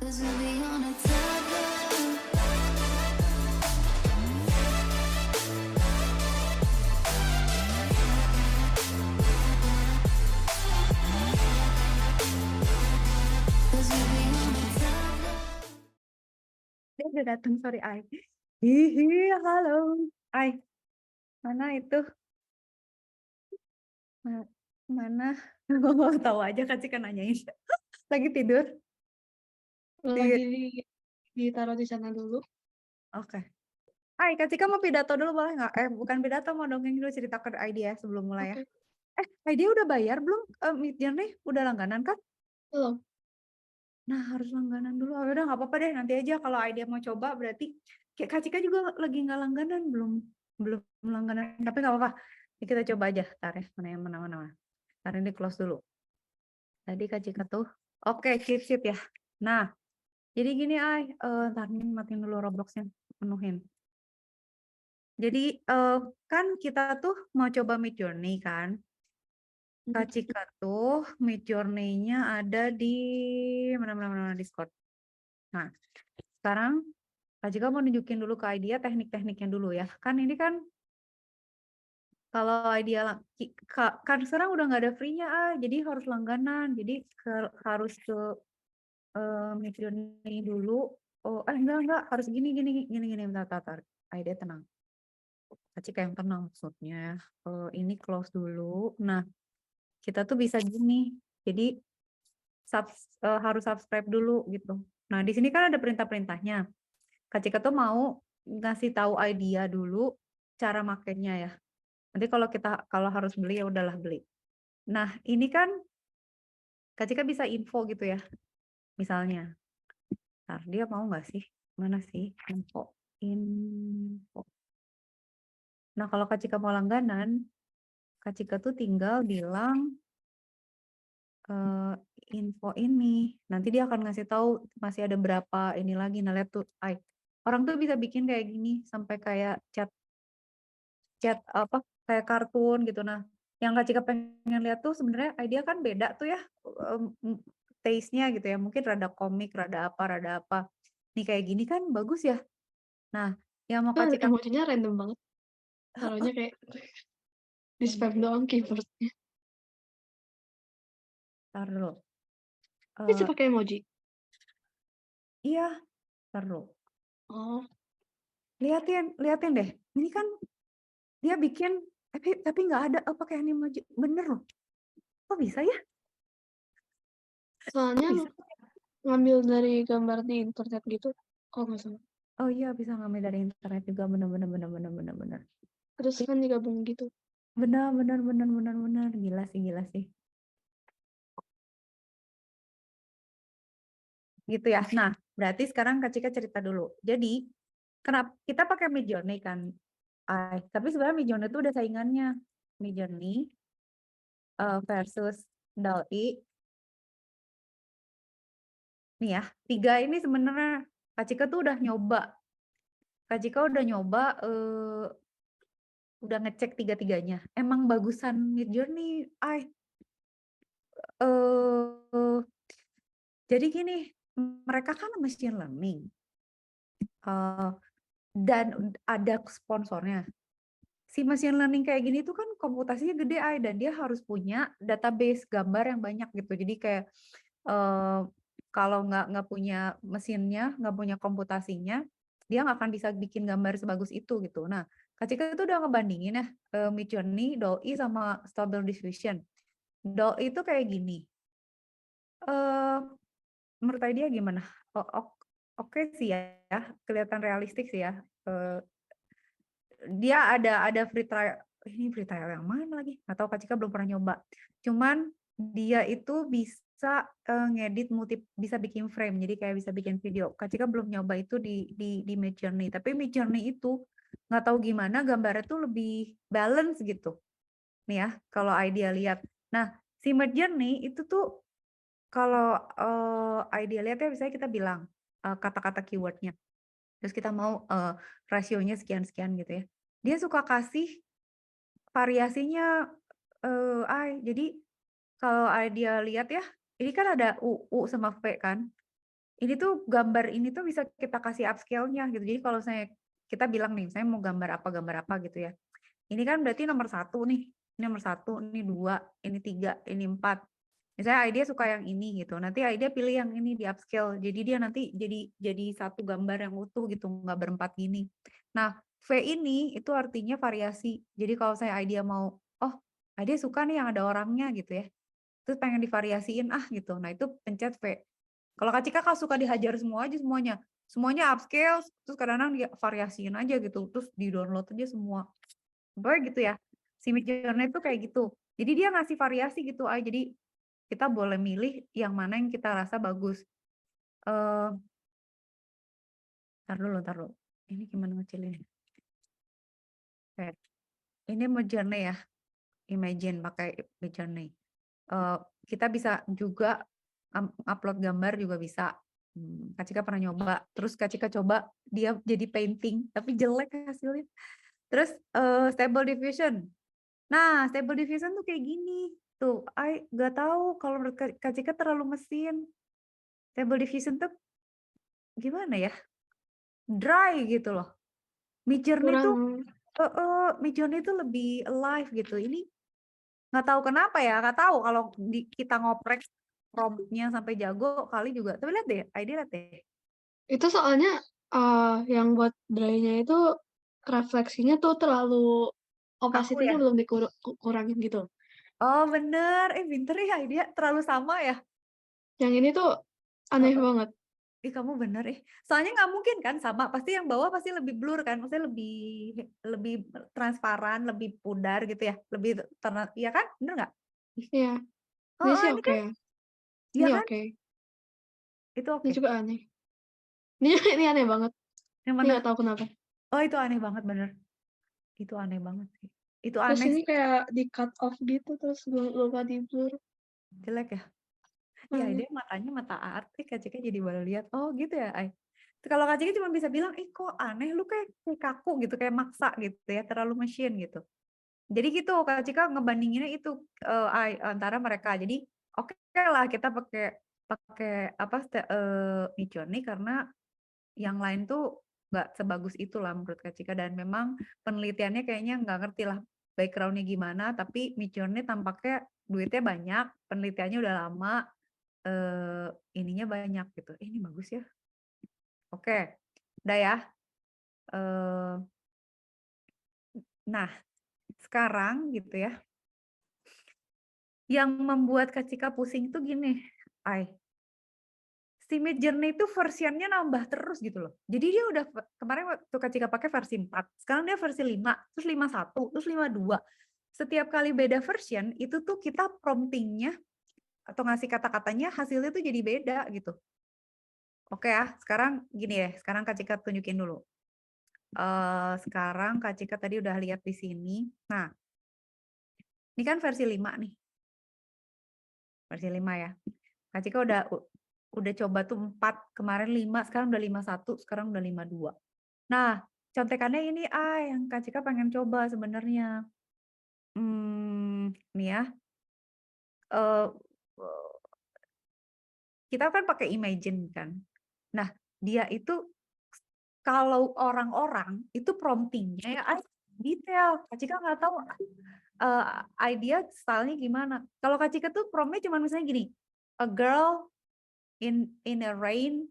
'Cause we'll be on a tightrope. Cause we'll be on a tightrope. Dia udah datang, sorry Ai. Hihi, halo. Ai, mana itu? Ma mana? Oh, tahu aja Kak Cika nanyain. Lagi tidur? Di Lagi ditaruh di sana dulu. Oke. Ai, Kak Cika mau pidato dulu boleh nggak? Bukan pidato, mau dongeng dulu cerita ke idea sebelum mulai ya. Oke. Idea udah bayar belum? Midjourney udah langganan kan? Belum. Nah, harus langganan dulu. Oh, udah nggak apa-apa deh, nanti aja kalau idea mau coba berarti kayak Kak Cika juga lagi nggak langganan, belum langganan. Tapi nggak apa-apa. Ya, kita coba aja, tar ya, mana yang mana. Ntar ini close dulu. Tadi Kak Cika tuh, oke, keep ya. Nah, jadi gini Ai, ntar ini matiin dulu Robloxnya, penuhin. Jadi kan kita tuh mau coba Midjourney kan. Kak Cika tuh Midjourney-nya ada di mana Discord. Nah, sekarang Kak Cika mau nunjukin dulu ke idea teknik-tekniknya dulu ya. Kan ini kan kalau idea kan sekarang udah nggak ada free-nya jadi harus langganan. Jadi harus ke Midjourney dulu. Oh, enggak, harus gini, bentar. Idea tenang. Kak Cika yang tenang maksudnya. Ini close dulu. Nah, kita tuh bisa gini. Jadi harus subscribe dulu gitu. Nah, di sini kan ada perintah-perintahnya. Kak Cika tuh mau ngasih tahu idea dulu cara makainya ya. Nanti kalau harus beli ya udahlah beli. Nah, ini kan Kak Cika bisa info gitu ya. Misalnya. Ntar dia mau nggak sih? Mana sih info? Nah, kalau Kak Cika mau langganan, Kak Cika tuh tinggal bilang info ini. Nanti dia akan ngasih tahu masih ada berapa ini lagi. Nah, lihat tuh, orang tuh bisa bikin kayak gini sampai kayak chat apa kayak kartun gitu. Nah, yang Kak Cika pengen lihat tuh sebenarnya idea kan beda tuh ya, taste-nya gitu ya. Mungkin rada komik, rada apa. Nih kayak gini kan bagus ya. Nah, yang mau Kak Cika Emojinya random banget. Taruhnya kayak di spam doang keyboardnya. Ntar dulu. Bisa pakai emoji. Iya, ntar dulu. Oh, Liatin deh. Ini kan dia bikin tapi nggak ada pakai emoji. Bener loh. Kok bisa ya? Kok soalnya bisa? ngambil dari gambar di internet gitu. Oh, nggak salah. Oh iya, bisa ngambil dari internet juga. Bener. Terus kan digabung gitu. Bener. Gila sih. Gitu ya. Nah, berarti sekarang Kak Cika cerita dulu. Jadi, kenapa kita pakai Midjourney kan? Tapi sebenarnya Midjourney itu udah saingannya. Midjourney versus DALL-E. Nih ya, 3 ini sebenarnya Kak Cika tuh udah nyoba. Kak Cika udah nyoba, udah ngecek 3-tiganya. Emang bagusan Midjourney, jadi gini, mereka kan machine learning. Dan ada sponsornya. Si machine learning kayak gini tuh kan komputasinya gede dan dia harus punya database gambar yang banyak gitu. Jadi kayak kalau nggak punya mesinnya, nggak punya komputasinya, dia nggak akan bisa bikin gambar sebagus itu gitu. Nah, Kak Cika itu udah ngebandingin ya Midjourney, DALL-E sama Stable Diffusion. DALL-E itu kayak gini. Menurut dia gimana? Oke sih ya, kelihatan realistik sih ya. Dia ada free trial. Ini free trial yang mana lagi? Atau Kak Cika belum pernah nyoba. Cuman dia itu bisa ngedit bisa bikin frame. Jadi kayak bisa bikin video. Kak Cika belum nyoba itu di Midjourney. Tapi Midjourney itu nggak tahu gimana gambarnya tuh lebih balance gitu. Nih ya, kalau idea lihat. Nah, si Midjourney itu tuh kalau idea lihat ya misalnya kita bilang kata-kata keywordnya. Terus kita mau rasionya sekian-sekian gitu ya. Dia suka kasih variasinya, jadi kalau dia lihat ya, ini kan ada U sama V kan. ini tuh gambar ini tuh bisa kita kasih upscale-nya gitu. Jadi kalau saya kita bilang nih, saya mau gambar apa gitu ya. Ini kan berarti nomor 1 nih. Ini nomor 1, ini 2, ini 3, ini 4. Misalnya Idea suka yang ini gitu. Nanti Idea pilih yang ini di upscale. Jadi dia nanti jadi satu gambar yang utuh gitu, nggak berempat gini. Nah, V ini itu artinya variasi. Jadi kalau saya Idea mau, oh, Idea suka nih yang ada orangnya gitu ya. Terus pengen divariasiin gitu. Nah, itu pencet V. Kalau Kak Cika suka dihajar semua aja semuanya. Semuanya upscale, terus kadang-kadang dia variasiin aja gitu. Terus di-download aja semua. Pokoknya gitu ya. Si Midjourney itu kayak gitu. Jadi dia ngasih variasi gitu. Jadi kita boleh milih yang mana yang kita rasa bagus. Eh, Ntar dulu. Ini gimana ngecilin? Oke. Ini Midjourney ya. Imagine pakai Midjourney. Kita bisa juga upload gambar juga bisa. Kak Cika pernah nyoba. Terus Kak Cika coba dia jadi painting, tapi jelek hasilnya. Terus Stable Diffusion. Nah, Stable Diffusion tuh kayak gini. Tuh, nggak tahu kalau menurut Kak Cika terlalu mesin. Stable Diffusion tuh gimana ya? Dry gitu loh. Midjourney tuh Kurang Midjourney tuh lebih alive gitu. Ini nggak tahu kenapa ya, nggak tahu kalau kita ngoprek promptnya sampai jago kali juga. Tapi lihat deh, lihat deh. itu soalnya yang buat dry-nya itu refleksinya tuh terlalu Kaku opacity-nya ya? belum dikurangin gitu. Oh bener, pinter ya dia terlalu sama ya. Yang ini tuh aneh banget. Kamu bener Soalnya nggak mungkin kan sama, pasti yang bawah pasti lebih blur kan, maksudnya lebih transparan, lebih pudar gitu ya, lebih ya kan, bener nggak? Iya, Oh, ini sih ini oke kan, ya. iya Ini kan, oke. itu Ini oke. juga aneh. Ini aneh banget. Yang Ini mana? nggak tahu kenapa. Oh itu aneh banget bener, itu aneh banget sih. Itu Terus aneh ini sih, kayak di cut off gitu, terus lupa di blur. jelek ya. Iya Aneh. dia matanya mata artis, Kak Cika jadi baru lihat. Oh gitu ya, Ay. Kalau Kak Cika cuma bisa bilang, kok aneh, lu kayak kaku gitu, kayak maksa gitu ya, terlalu mesin gitu. Jadi gitu, Kak Cika ngebandinginnya itu antara mereka. Jadi oke lah kita pakai pakai apa Midjourney karena yang lain tuh nggak sebagus itulah menurut Kak Cika, dan memang penelitiannya kayaknya nggak ngerti lah backgroundnya gimana, tapi Midjourney tampaknya duitnya banyak, penelitiannya udah lama, ininya banyak gitu. Ini bagus ya. Oke, udah ya. Nah, sekarang gitu ya. Yang membuat Kak Cika pusing tuh gini, si Midjourney itu versionnya nambah terus gitu loh. Jadi dia udah kemarin waktu Kak Cika pakai versi 4, sekarang dia versi 5, terus 51, terus 52. Setiap kali beda version itu tuh kita promptingnya atau ngasih kata-katanya hasilnya tuh jadi beda gitu. Oke ya, sekarang gini ya, sekarang Kak Cika tunjukin dulu. Sekarang Kak Cika tadi udah lihat di sini. Nah, ini kan versi 5 nih. Versi 5 ya. Kak Cika udah coba tuh 4, kemarin 5, sekarang udah 51, sekarang udah 52. Nah, contekannya ini yang Kak Cika pengen coba sebenarnya. Nih ya. Eh, kita kan pakai Imagine kan. Nah, dia itu kalau orang-orang itu promptingnya ya detail. Kak Cika nggak tahu idea stylenya gimana. Kalau Kak Cika tuh promptnya cuma misalnya gini, a girl in a rain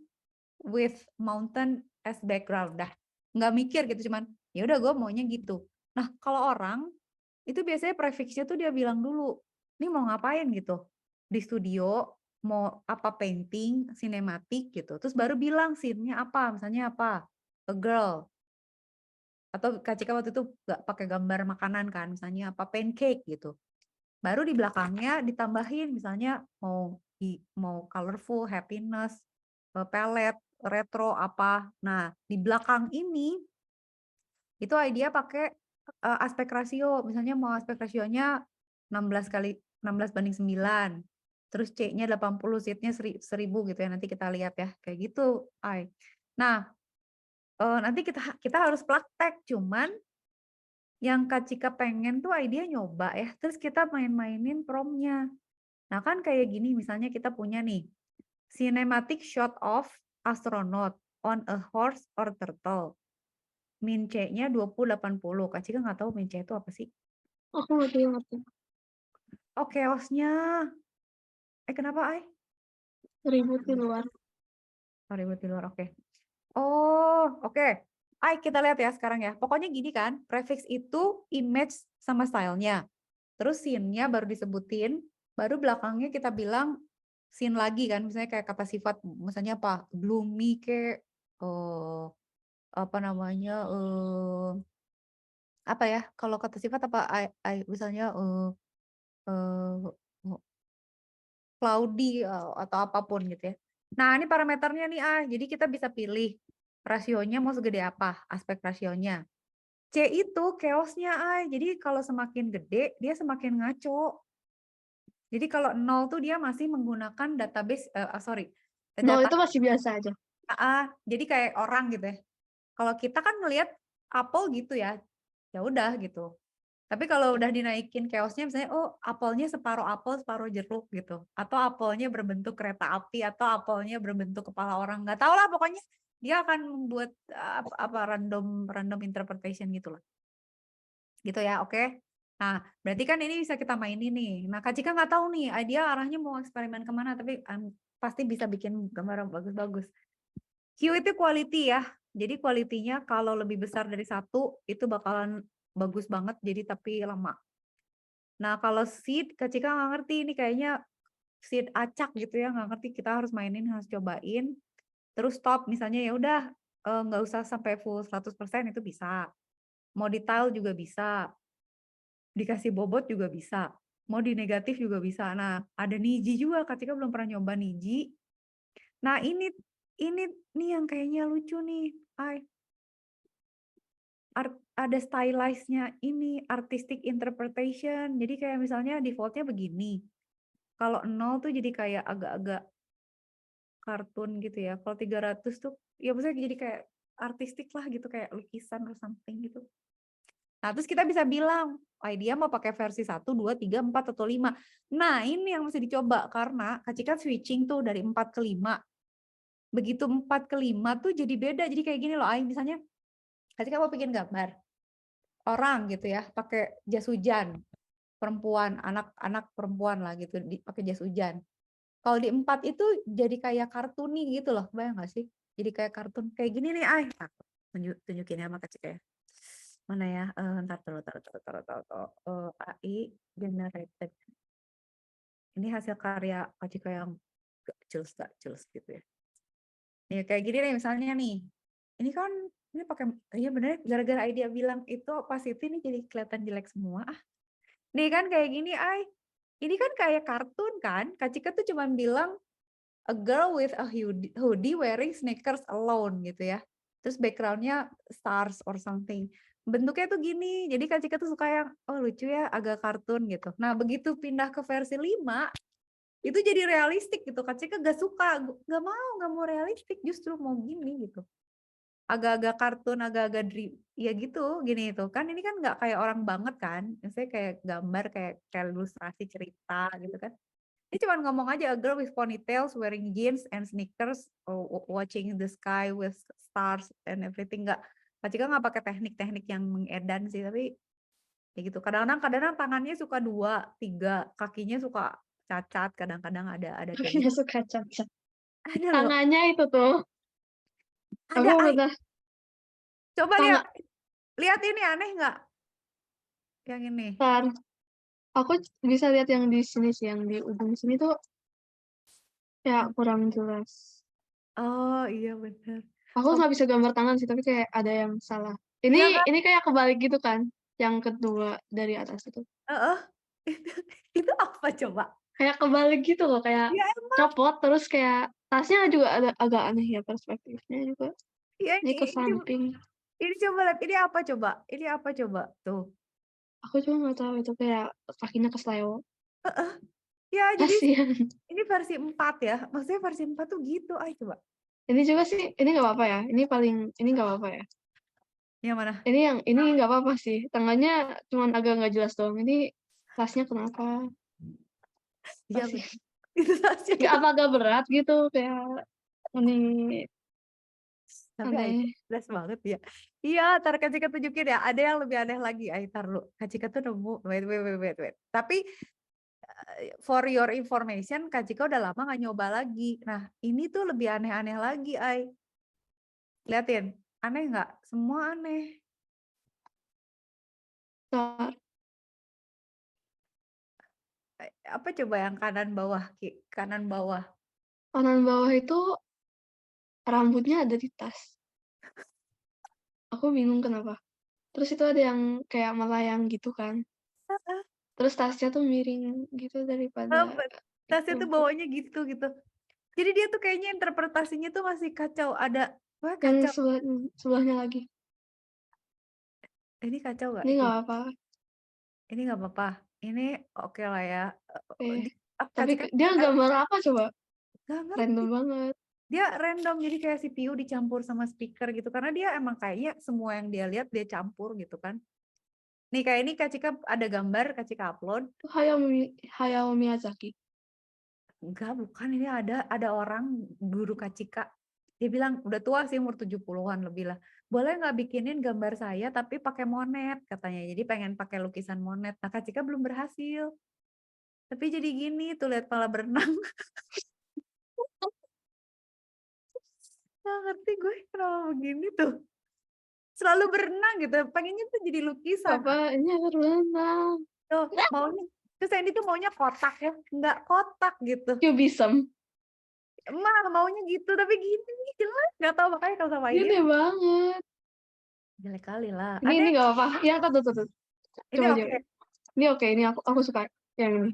with mountain as background, dah nggak mikir gitu, cuman ya udah gue maunya gitu. Nah kalau orang itu biasanya prefixnya tuh dia bilang dulu, ini mau ngapain gitu di studio, mau apa painting, sinematik gitu, terus baru bilang scene-nya apa, misalnya apa, a girl, atau Kak Cika waktu itu nggak pakai gambar makanan kan, misalnya apa pancake gitu, baru di belakangnya ditambahin misalnya mau colorful, happiness, palette, retro apa. Nah, di belakang ini itu idea pakai aspek rasio. Misalnya mau aspek rasionya 16:9. Terus C-nya 80, Z-nya 1000 gitu ya. Nanti kita lihat ya. Kayak gitu, Nah, nanti kita harus praktek, cuman yang Kak Cika pengen tuh idea nyoba ya. Terus kita main-mainin prompt-nya. Nah, kan kayak gini misalnya kita punya nih Cinematic shot of astronaut on a horse or turtle. Min C-nya 2080. Kak Cika nggak tahu min C itu apa sih? Aku ngerti. Oh, chaos-nya. Kenapa, Ai? Ribut di luar. Oh, ribut di luar, oke. Oh, oke. Ai, kita lihat ya sekarang ya. Pokoknya gini kan, prefix itu image sama stylenya. Terus scene-nya baru disebutin, baru belakangnya kita bilang scene lagi kan, misalnya kayak kata sifat, misalnya apa, gloomy kayak, apa namanya, apa ya, kalau kata sifat apa, misalnya cloudy atau apapun gitu ya. Nah, ini parameternya nih, jadi kita bisa pilih rasionya mau segede apa, aspek rasionya. C itu chaos-nya, jadi kalau semakin gede, dia semakin ngaco. Jadi kalau 0 tuh dia masih menggunakan database, No, data, itu masih biasa aja. jadi kayak orang gitu ya. Kalau kita kan ngelihat apel gitu ya, ya udah gitu. Tapi kalau udah dinaikin chaos-nya misalnya, oh apelnya separuh apel, separuh jeruk gitu. Atau apelnya berbentuk kereta api, atau apelnya berbentuk kepala orang. Nggak tahu lah, pokoknya dia akan membuat random interpretation gitu lah. Gitu ya, oke. Nah, berarti kan ini bisa kita mainin nih. Nah, Kak Cika nggak tahu nih, dia arahnya mau eksperimen kemana, tapi pasti bisa bikin gambar yang bagus-bagus. Q itu quality ya. Jadi quality-nya kalau lebih besar dari 1, itu bakalan bagus banget, jadi tapi lama. Nah, kalau seed, Kak Cika nggak ngerti, ini kayaknya seed acak gitu ya, nggak ngerti, kita harus mainin, harus cobain. Terus stop, misalnya ya udah, nggak usah sampai full 100% itu bisa. Mau detail juga bisa. Dikasih bobot juga bisa, mau di negatif juga bisa. Nah, ada Niji juga, Kak Cika belum pernah nyoba Niji. Nah, ini nih yang kayaknya lucu nih, ada stylize-nya ini, artistic interpretation. Jadi kayak misalnya default-nya begini. Kalau 0 tuh jadi kayak agak-agak kartun gitu ya. Kalau 300 tuh, ya maksudnya jadi kayak artistik lah gitu, kayak lukisan or something gitu. Nah, terus kita bisa bilang, dia mau pakai versi 1, 2, 3, 4, atau 5. Nah, ini yang mesti dicoba, karena Kak Cika switching tuh dari 4 ke 5. Begitu 4 ke 5 tuh jadi beda. Jadi kayak gini loh, misalnya Kak Cika mau bikin gambar. Orang gitu ya, pakai jas hujan. Perempuan, anak perempuan lah gitu, pakai jas hujan. Kalau di 4 itu jadi kayak kartuni gitu loh, bayang nggak sih? Jadi kayak kartun, kayak gini nih, tunjukin ya sama Kak Cika ya. Mana ya? Ntar AI generated. Ini hasil karya Kak Cika yang gak jelas gitu ya. Nih kayak gini nih misalnya nih. Ini kan ini pakai, iya bener, gara-gara idea bilang itu opacity nih jadi kelihatan jelek semua. Nih kan kayak gini, ini kan kayak kartun kan. Kak Cika tuh cuman bilang a girl with a hoodie wearing sneakers alone gitu ya. Terus backgroundnya stars or something. Bentuknya tuh gini. Jadi Kak Cika tuh suka yang, oh lucu ya, agak kartun gitu. Nah, begitu pindah ke versi 5, itu jadi realistik gitu. Kak Cika gak suka, gak mau realistik, justru mau gini gitu. Agak-agak kartun, agak-agak dream, ya gitu, gini itu. Kan ini kan nggak kayak orang banget kan. Misalnya kayak gambar, kayak ilustrasi cerita gitu kan. Ini cuma ngomong aja, a girl with ponytails, wearing jeans and sneakers, watching the sky with stars and everything. Kak Cika nggak pakai teknik-teknik yang mengedan sih, tapi kayak gitu. Kadang-kadang tangannya suka 2, 3, kakinya suka cacat, kadang-kadang ada kayak Kakinya gitu. suka cacat. Ada loh, Tangannya itu tuh. Aku ada. udah Coba tangan. lihat ini aneh nggak? Yang ini. Bentar. Aku bisa lihat yang di sini sih, yang di ujung sini tuh ya kurang jelas. Oh iya benar. Aku nggak bisa gambar tangan sih, tapi kayak ada yang salah. Iya kan? Ini kayak kebalik gitu kan, yang kedua dari atas itu. Heeh. Itu apa coba? Kayak kebalik gitu loh, kayak Ya copot terus kayak tasnya juga ada agak aneh ya perspektifnya juga. iya Ini ke samping. ini coba lihat, ini apa coba? Ini apa coba? Tuh. Aku juga nggak tahu itu kayak kakinya kesleo. Ya jadi Kasihan. ini versi 4 ya. Maksudnya versi 4 tuh gitu. Coba. Ini juga sih, ini nggak apa-apa ya. Ini nggak apa-apa ya. Yang mana? Ini nggak apa-apa sih. Tangannya cuman agak nggak jelas doang. Ini tasnya kenapa? Iya Pasti. Itu tasnya Nggak apa agak berat gitu kayak ini tapi aneh. stress banget ya. Iya, ntar Kak Cika tunjukin ya. Ada yang lebih aneh lagi. Ayo, tar lu. Kak Cika tuh nemu. Wait. Tapi for your information, Kak Cika udah lama gak nyoba lagi. Nah, ini tuh lebih aneh-aneh lagi, Ay. Liatin. Aneh nggak? Semua aneh. Ntar, Apa coba yang kanan bawah? Kanan bawah. kanan bawah itu rambutnya ada di tas. Aku bingung kenapa. Terus itu ada yang kayak melayang gitu kan. Terus tasnya tuh miring gitu daripada Tasnya tuh itu. bawahnya gitu. Jadi dia tuh kayaknya interpretasinya tuh masih kacau. Ada, wah Yang kacau. sebelahnya lagi. Ini kacau nggak? Ini Itu. nggak apa. Ini nggak apa-apa. Ini oke lah ya. Eh, Kak tapi Cika dia gambar apa coba? nggak ngerti. Random banget. Dia random, jadi kayak CPU dicampur sama speaker gitu. Karena dia emang kayaknya semua yang dia lihat dia campur gitu kan. Nih kayak ini Kak Cika ada gambar, Kak Cika upload. Itu Hayao Miyazaki. Enggak, bukan. Ini ada orang guru Kak Cika. Dia bilang udah tua sih, umur 70-an lebih lah. Boleh nggak bikinin gambar saya tapi pakai monet katanya. Jadi pengen pakai lukisan monet. Nah Kak Cika belum berhasil. Tapi jadi gini tuh, lihat malah berenang. Nggak ngerti gue kenapa begini tuh. Selalu berenang gitu. Pengennya tuh jadi lukisan. Apa? Ini harus berenang. Tuh, maunya. Terus Sandy tuh maunya kotak ya. Nggak kotak gitu. Cubism. Emang maunya gitu. Tapi gini jelas. Nggak tahu makanya kalau sama Gede dia. banget. Jelek kali lah. Ini Ada nggak apa-apa. Ya, tuh. ini Coba. oke. Ini oke. Ini aku suka yang ini.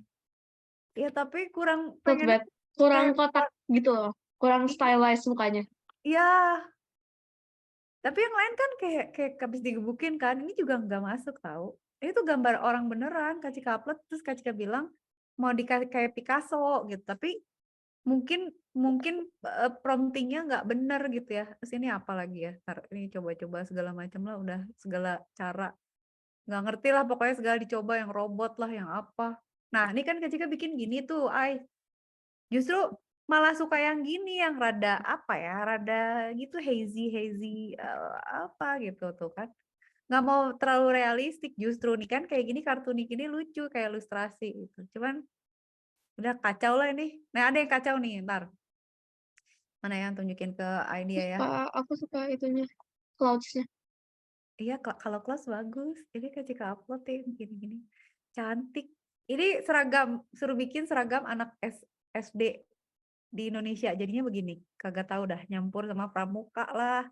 Ya tapi kurang Not pengennya bad. Kurang kayak kotak gitu loh. Kurang stylized mukanya. iya. Tapi yang lain kan kayak habis digebukin kan. Ini juga nggak masuk tahu. Ini tuh gambar orang beneran. Kak Cika upload terus Kak Cika bilang mau dikasih kayak Picasso gitu. Tapi mungkin promptingnya nggak bener gitu ya. Terus ini apa lagi ya? Ntar, ini coba-coba segala macam lah. Udah segala cara. Nggak ngerti lah pokoknya segala dicoba. Yang robot lah, yang apa. Nah ini kan Kak Cika bikin gini tuh. Justru malah suka yang gini yang rada apa ya, rada gitu hazy apa gitu tuh kan. Nggak mau terlalu realistik justru nih kan kayak gini kartunik ini lucu kayak ilustrasi gitu. Cuman udah kacau lah ini. Nah ada yang kacau nih ntar. Mana yang tunjukin ke idea ya. Aku suka itunya. Clouds-nya. Iya kalau kelas bagus. Ini Kak Cika upload ya gini-gini. Cantik. Ini seragam, suruh bikin seragam anak SD di Indonesia jadinya begini, kagak tahu dah nyampur sama pramuka lah,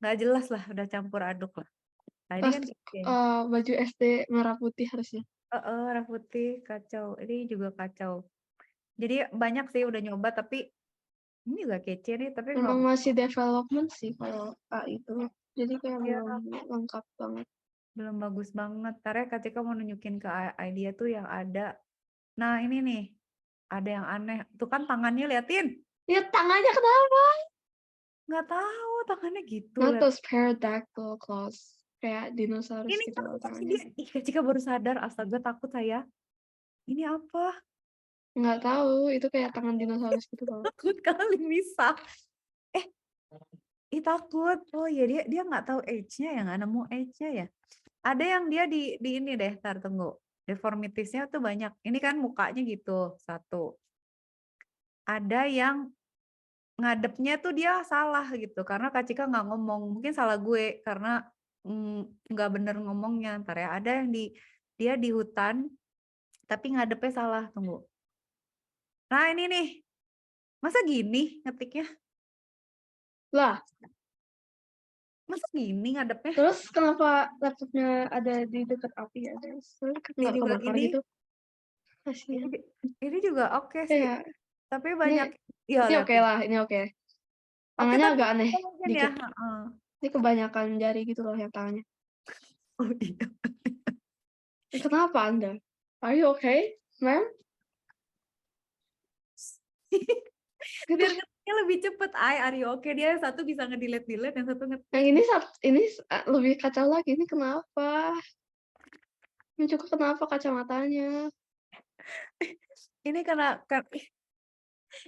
nggak jelas lah, udah campur aduk lah. Nah ini Pas kan kayak baju SD merah putih harusnya. merah putih kacau, ini juga kacau. Jadi banyak sih udah nyoba tapi ini juga kece nih tapi nggak Memang masih development sih kalau itu. Jadi kayak ya, belum lengkap banget. belum bagus banget. Karena ketika mau nunjukin ke idea tuh yang ada. Nah ini nih ada yang aneh. Tuh kan tangannya liatin. Ya tangannya kenapa? Nggak tahu tangannya gitu. Not Liat. those pterodactyl claws. Kayak dinosaurus Ini gitu apa sih tangannya. dia? Ih, Kak baru sadar. Astaga takut saya. Ini apa? Nggak tahu, itu kayak tangan dinosaurus gitu loh. Takut kali bisa. Eh, takut. Oh ya dia nggak tahu age-nya ya, nggak nemu age-nya ya. Ada yang dia di ini deh, tar tunggu. Deformities-nya tuh banyak. Ini kan mukanya gitu, satu. Ada yang ngadepnya tuh dia salah gitu, karena Kak Cika nggak ngomong. Mungkin salah gue, karena nggak bener ngomongnya. Ntar ya, ada yang dia di hutan, tapi ngadepnya salah. Tunggu. Nah ini nih, masa gini ngetiknya? Lah, Masa gini ngadepnya? terus kenapa laptopnya ada di dekat api ya? Nggak juga kebakar ini. gitu? Kasihan. Ini juga oke sih. Kayak, Tapi ini, banyak ya ini lihat. oke lah, ini oke. Oke Tangannya tapi agak aneh mungkin ya. dikit. Ini kebanyakan jari gitu loh yang tangannya. Oh iya. Kenapa Anda? Are you okay, ma'am? Biar ngetiknya lebih cepet. Are you okay? Dia satu bisa ngedelete, yang satu ngetik. Yang ini lebih kacau lagi. Ini kenapa? Ini juga kenapa kacamatanya? Ini karena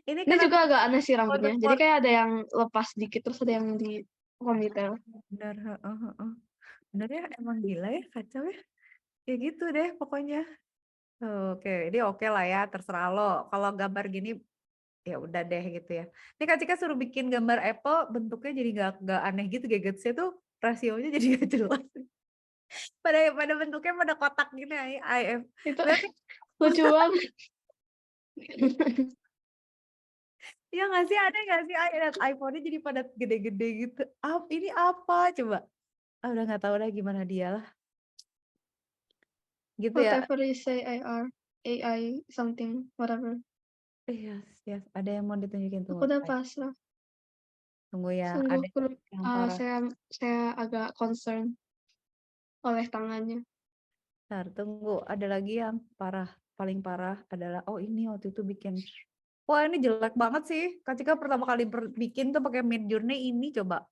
Ini Ini kenapa juga agak aneh sih rambutnya. Jadi quote-quote kayak ada yang lepas dikit terus ada yang di ponytail. bener, heeh heeh. Bener ya, emang gila ya, kacau ya. Ya gitu deh pokoknya. Oke, ini oke lah ya, terserah lo. Kalau gambar gini ya udah deh gitu ya. Ini Kak Cika suruh bikin gambar apple bentuknya jadi nggak aneh gitu, gadgetsnya tuh rasionya jadi nggak jelas. Pada bentuknya pada kotak gini, IF. Itu Berarti lucu banget. ya nggak sih, ada nggak sih lihat iPhone-nya jadi pada gede-gede gitu. Ini apa coba? Udah nggak tahu dah gimana dia lah. Gitu ya. Whatever you say AI something whatever. Yes, yes. Ada yang mau ditunjukin Aku tuh. udah pasrah. Tunggu ya, Sungguh ada yang parah. saya agak concern oleh tangannya. Bentar, tunggu. Ada lagi yang parah. Paling parah adalah, oh ini waktu itu bikin. Wah ini jelek banget sih. Kak Cika pertama kali bikin tuh pakai Midjourney ini coba.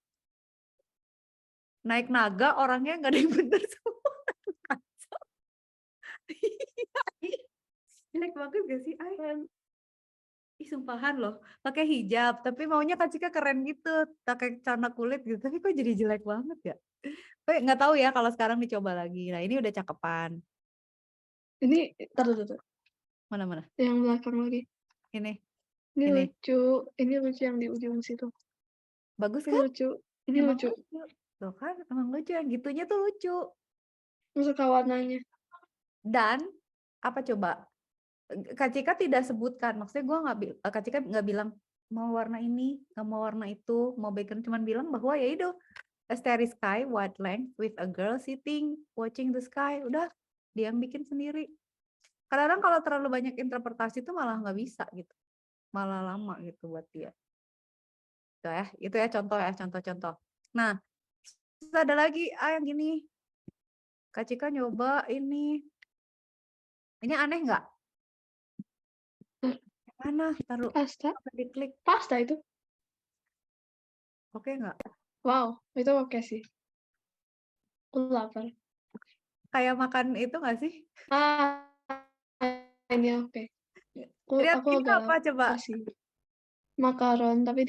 Naik naga orangnya nggak ada yang bener semua. Kacau. Jelek banget gak sih? Ih sumpahan loh. Pakai hijab. Tapi maunya Kak Cika keren gitu. Pakai celana kulit gitu. Tapi kok jadi jelek banget ya? Tapi nggak tahu ya kalau sekarang dicoba lagi. Nah ini udah cakepan. Ini entar dulu. Mana-mana? Yang belakang lagi. Ini. Ini Ini. lucu. Ini lucu yang di ujung situ. Bagus Ini kan? lucu. Ini Emang lucu. lucu. Tuh kan, emang lucu. Yang gitunya tuh lucu. Suka warnanya. Dan, apa coba? Kak Cika tidak sebutkan. Maksudnya Kak Cika nggak bilang, mau warna ini, nggak mau warna itu, mau background. Cuman bilang bahwa ya itu, a starry sky, white length, with a girl sitting, watching the sky. Udah, dia yang bikin sendiri. Kadang-kadang kalau terlalu banyak interpretasi itu malah nggak bisa gitu. Malah lama gitu buat dia. Itu ya contoh-contoh. Nah, terus ada lagi yang gini. Kak Cika nyoba ini. Ini aneh nggak? Mana? Taruh. Pasta. Apa diklik? Pasta itu. Oke nggak? Wow, itu oke sih. Aku lapar. Kayak makan itu nggak sih? Ah, ini oke. Lihat Aku ini agak apa coba? lapar sih. Makaron tapi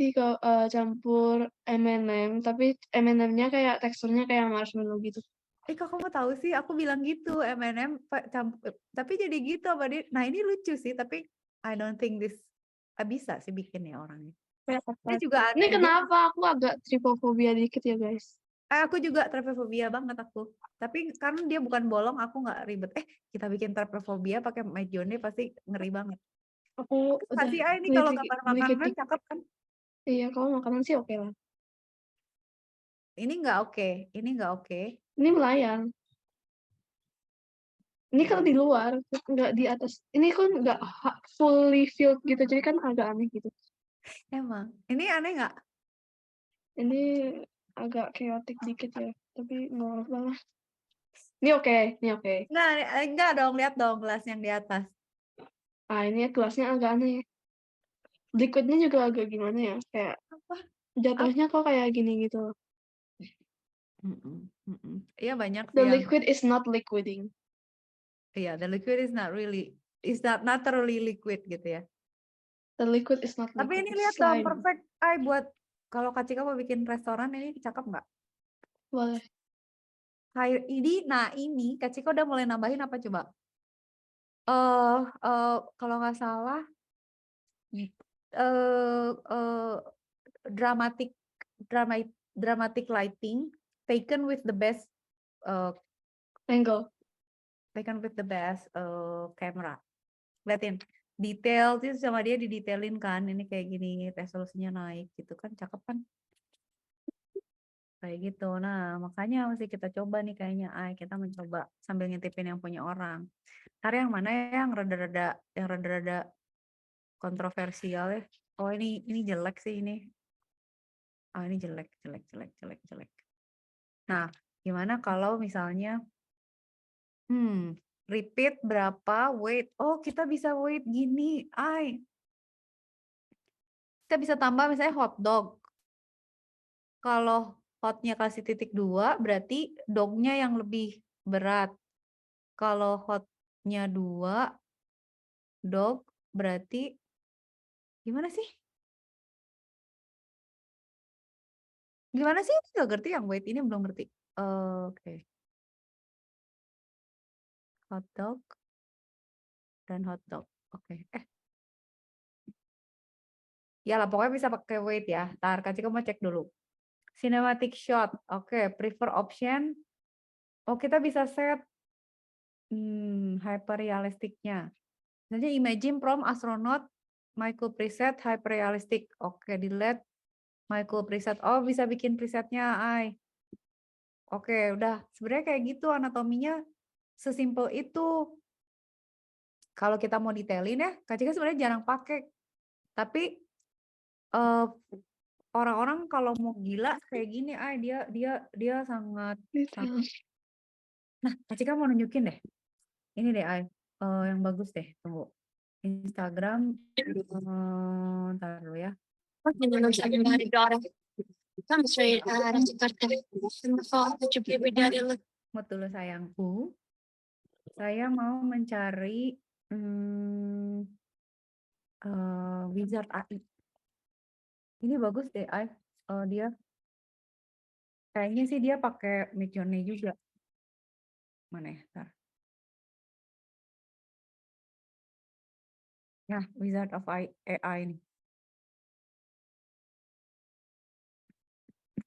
campur M&M tapi M&M-nya kayak teksturnya kayak marshmallow gitu. Kok kamu tahu sih? Aku bilang gitu, M&M tapi jadi gitu apa dia? Nah ini lucu sih, tapi I don't think this bisa sih bikinnya orangnya. Ini juga Ini aneh. kenapa aku agak trypophobia dikit ya guys? Aku juga trypophobia banget aku. Tapi karena dia bukan bolong, aku nggak ribet. Kita bikin trypophobia pakai Midjourney pasti ngeri banget. Aku udah Kasih ini kalau gambar makanan dikit. cakep kan? Iya, kalau makanan sih oke lah. Ini nggak oke. Ini nggak oke. Ini melayang. Ini kalau di luar, nggak di atas. Ini kan nggak fully filled gitu, jadi kan agak aneh gitu. Emang. Ini aneh nggak? Ini agak chaotic dikit ya, tapi nggak apa-apa lah. Ini oke, ini oke. Enggak dong, lihat dong gelas yang di atas. Ini gelasnya agak aneh. Liquidnya juga agak gimana ya, kayak Apa? jatuhnya kok kayak gini gitu. Iya banyak sih The yang liquid is not liquiding. iya, the liquid is not thoroughly liquid gitu ya. The liquid is not Tapi liquid. ini It's lihat dong slime. perfect buat kalau Kak Cika mau bikin restoran ini cakep nggak? Boleh. Ini Kak Cika udah mulai nambahin apa coba? Kalau nggak salah dramatic dramatic lighting taken with the best Angle. Camera. Liatin detail sih sama dia didetailin kan, ini kayak gini resolusinya naik gitu kan, cakep kan kayak gitu. Nah makanya mesti kita coba nih kayaknya kita mencoba sambil ngintipin yang punya orang. Ntar yang mana yang rada-rada kontroversial ya. Oh ini jelek sih ini. Ini jelek. Nah gimana kalau misalnya repeat berapa weight. Oh kita bisa weight gini kita bisa tambah misalnya hot dog. Kalau hotnya kasih titik 2 berarti dognya yang lebih berat. Kalau hotnya 2 dog berarti Gimana sih? Gimana sih? Nggak ngerti yang wait ini belum ngerti. Oke. Hot dog dan hot dog. Oke. Ya lah pokoknya bisa pakai wait ya. Ntar Kak Cika mau cek dulu. Cinematic shot. Oke, prefer option. Oh, kita bisa set hyper realistiknya. Misalnya imagine from astronaut Michael preset hyper realistic. Oke, delete Michael preset. Oh, bisa bikin presetnya, Ai. Oke, udah. Sebenarnya kayak gitu anatominya sesimpel itu. Kalau kita mau detailin ya, Kak Cika sebenarnya jarang pakai. Tapi eh, orang-orang kalau mau gila kayak gini, Ai, dia sangat Detail. Nah, Kak Cika mau nunjukin deh. Ini deh, Ai. Yang bagus deh. Tunggu. Instagram. Ntar dulu ya. Non sapevo ricordare. Come straight raccontarte una foto ci puoi vedere la Mood dulu sayangku. Saya mau mencari Wizard AI. Ini bagus deh, Ai. Dia kayaknya sih dia pakai Midjourney juga. Mana ya? Ntar. Nah, Wizard of AI ini.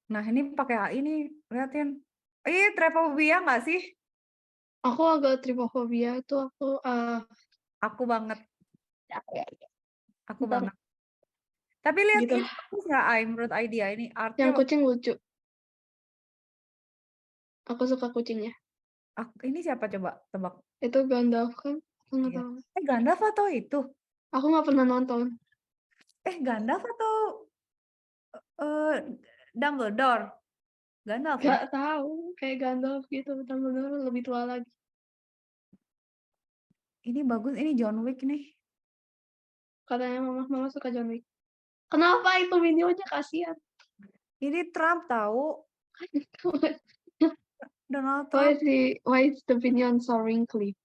Nah, ini pakai AI nih. Lihatin. Trypophobia nggak sih? Aku agak tripofobia itu Aku banget. Aku Bentar. banget. Tapi lihat Gitu. ini bagus nggak, Ai? Menurut idea ini artnya Yang kucing lucu. Aku suka kucingnya. ini siapa coba tebak? Itu Gandalf kan? Aku nggak Iya. tahu. Gandalf atau itu? Aku nggak pernah nonton. Gandalf atau Dumbledore? Gandalf ya? Nggak tahu. Kayak Gandalf gitu. Dumbledore lebih tua lagi. Ini bagus, ini John Wick nih. Katanya mama suka John Wick. Kenapa itu videonya kasihan? Ini Trump tahu, Donald Why Trump. is the video so wrinkly?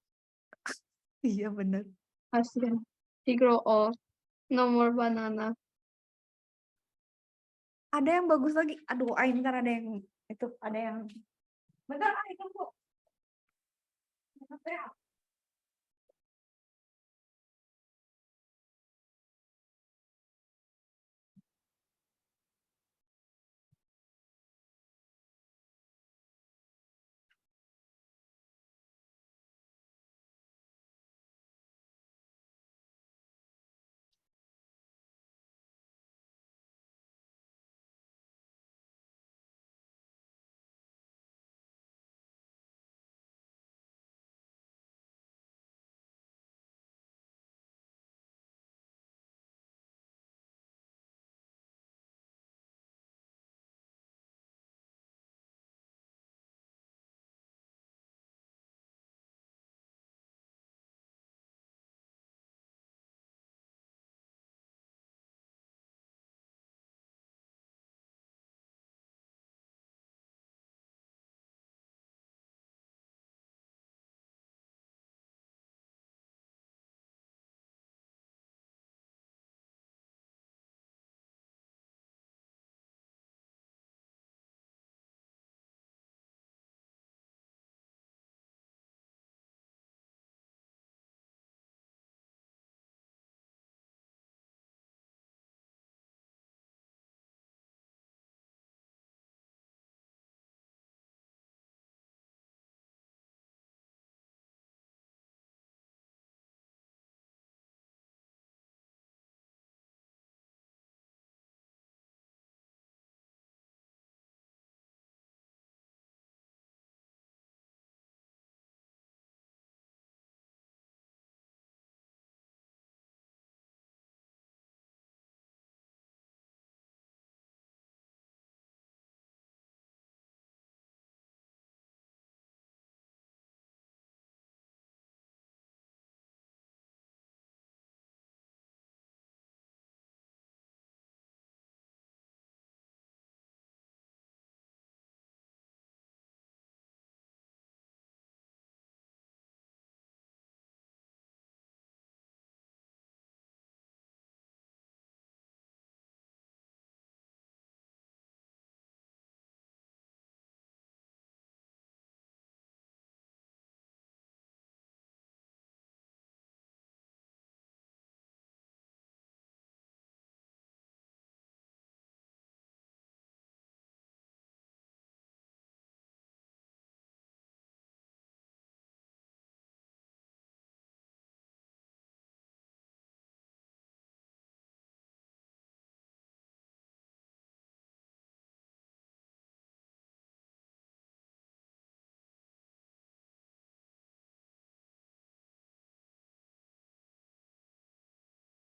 Iya bener. Kasihan. He grow old. No more banana. Ada yang bagus lagi. Aduh, Ai, ntar ada yang itu, ada yang. Bentar, Ai, tunggu. Bentar, ya.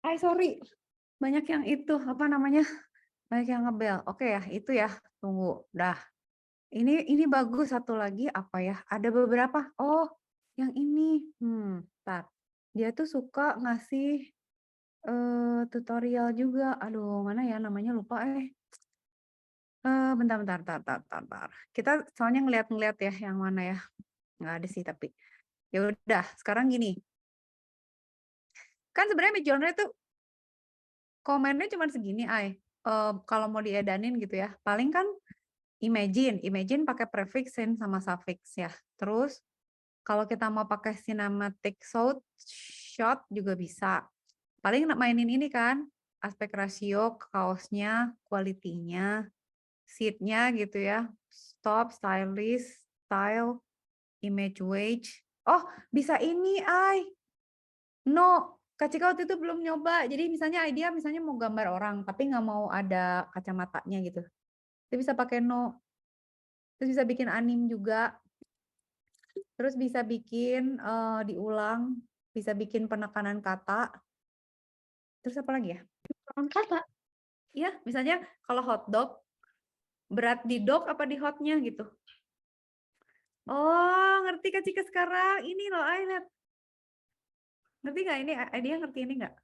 Sorry. Banyak yang itu, apa namanya? Banyak yang ngebel. Oke ya, itu ya. Tunggu. Dah. Ini bagus satu lagi apa ya? Ada beberapa. Oh, yang ini. Bentar. Dia tuh suka ngasih tutorial juga. Aduh, mana ya namanya lupa bentar. Kita soalnya ngeliat-ngeliat ya yang mana ya. Nggak ada sih tapi. Ya udah, sekarang gini. Kan sebenarnya Midjourney tuh komennya cuma segini, kalau mau diedanin gitu ya. Paling kan imagine pakai prefix sama suffix ya. Terus kalau kita mau pakai cinematic shot juga bisa. Paling mainin ini kan, aspek rasio, kaosnya, quality-nya, seat-nya gitu ya. Stop, stylist, style, image weight. Oh, bisa ini, No, Kak Cika waktu itu belum nyoba. Jadi misalnya mau gambar orang, tapi nggak mau ada kacamatanya gitu. Itu bisa pakai no. Terus bisa bikin anim juga. Terus bisa bikin diulang, bisa bikin penekanan kata. Terus apa lagi ya? Penekanan kata. Iya, misalnya kalau hotdog, berat di dog apa di hotnya gitu. Oh, ngerti Kak Cika sekarang. Ini loh, lihat. Ngerti nggak ini? Dia ngerti ini nggak?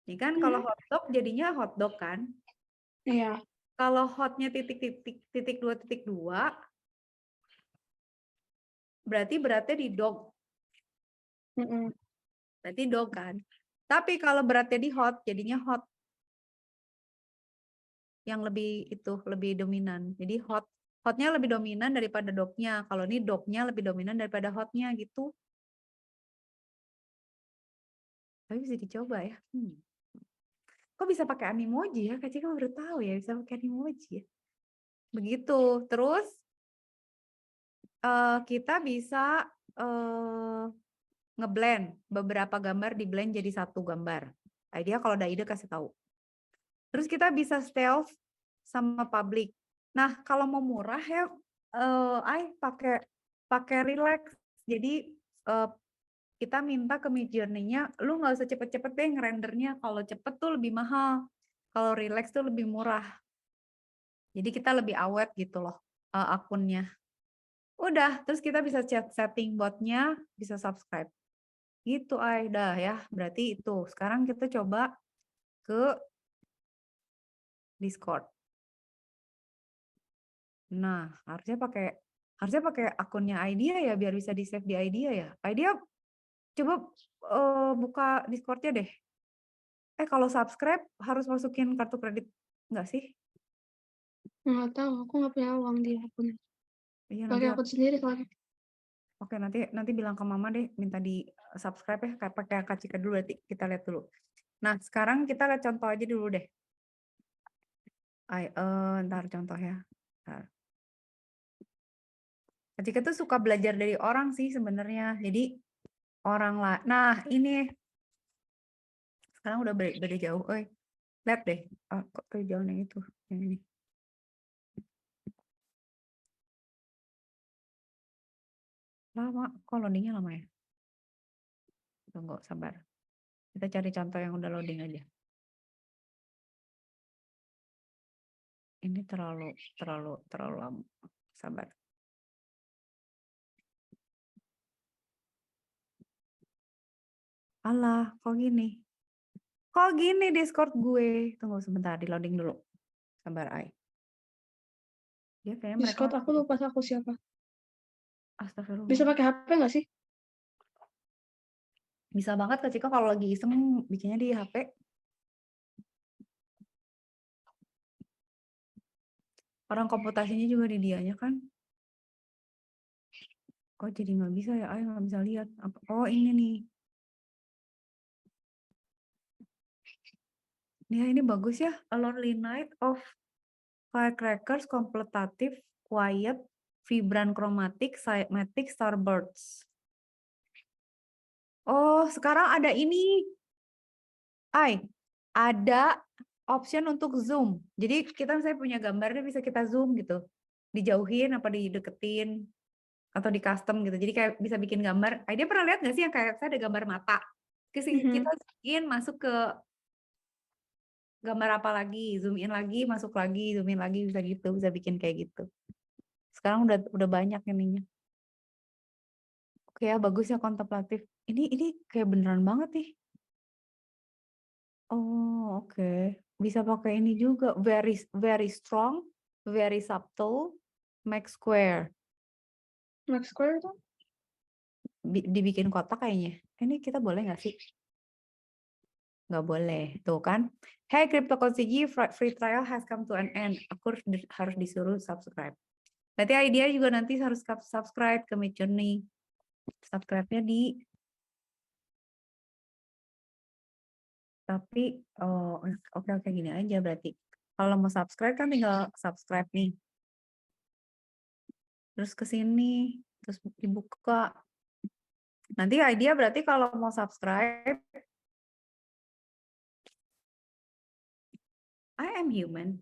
Ini kan kalau hotdog jadinya hotdog kan? Iya. Kalau hotnya titik 2, berarti beratnya di dog. Berarti dog kan. Tapi kalau beratnya di hot, jadinya hot. Yang lebih dominan. Jadi hotnya lebih dominan daripada dognya. Kalau ini dognya lebih dominan daripada hotnya gitu. Tapi bisa dicoba ya. Kok bisa pakai animoji ya? Kak Cika baru tahu ya bisa pakai animoji ya. Begitu. Terus kita bisa ngeblend beberapa gambar di blend jadi satu gambar. Dia kalau ada ide kasih tahu. Terus kita bisa stealth sama public. Nah, kalau mau murah ya pakai relax. Jadi kita minta ke Midjourney-nya, lu nggak usah cepet-cepet deh ngerendernya. Kalau cepet tuh lebih mahal. Kalau relax tuh lebih murah. Jadi kita lebih awet gitu loh akunnya. Udah, terus kita bisa setting botnya, bisa subscribe. Gitu dah ya. Berarti itu. Sekarang kita coba ke Discord. Nah, harusnya pakai akunnya Idea ya biar bisa di-save di Idea ya. Idea coba buka Discord-nya deh. Kalau subscribe harus masukin kartu kredit enggak sih? Nggak tahu, aku nggak punya uang di akun. Iya, Pakai akun sendiri soalnya. Oke, nanti bilang ke mama deh minta di subscribe ya, kayak pakai Kak Cika dulu, nanti kita lihat dulu. Nah, sekarang kita lihat contoh aja dulu deh. Ntar contoh ya. Ntar. Kak Cika tuh suka belajar dari orang sih sebenarnya. Jadi orang lah. Nah, ini sekarang udah beda jauh. Lihat deh. Kok jauh yang itu? Yang ini. Lama. Kok loadingnya lama ya? Tunggu, sabar. Kita cari contoh yang udah loading aja. Ini terlalu lama. Sabar. Alah, kok gini? Kok gini Discord gue? Tunggu sebentar, di loading dulu. Sabar, Dia kayaknya Discord mereka aku lupa aku siapa. Astagfirullah. Bisa pakai HP nggak sih? Bisa banget Kak Cika kalau lagi iseng bikinnya di HP. Orang komputasinya juga di dianya kan. Kok jadi nggak bisa ya? Nggak bisa lihat. Oh ini nih. Ya ini bagus ya. A Lonely Night of Firecrackers, Contemplative, Quiet, Vibrant Chromatic, Cymatic, Starbirds. Oh sekarang ada ini. Ada option untuk zoom. Jadi kita misalnya punya gambarnya bisa kita zoom gitu. Dijauhin apa dideketin atau di custom gitu. Jadi kayak bisa bikin gambar. Dia pernah lihat nggak sih yang kayak saya ada gambar mata. Kita ingin masuk ke gambar apa lagi, zoom in lagi, masuk lagi, zoom in lagi, bisa gitu, bisa bikin kayak gitu. Sekarang udah banyak ininya. Oke ya, bagus ya kontemplatif. Ini kayak beneran banget nih. Oh, oke. Bisa pakai ini juga, very very strong, very subtle, make square. Max Square tuh? Dibikin kotak kayaknya. Ini kita boleh nggak sih? Nggak boleh, tuh kan? Hey CryptoCoCG, free trial has come to an end. Aku harus disuruh subscribe. Nanti idea juga nanti harus subscribe ke Midjourney. Subscribe-nya di. Tapi oke gini aja berarti. Kalau mau subscribe kan tinggal subscribe nih. Terus ke sini, terus dibuka. Nanti idea berarti kalau mau subscribe, I am human.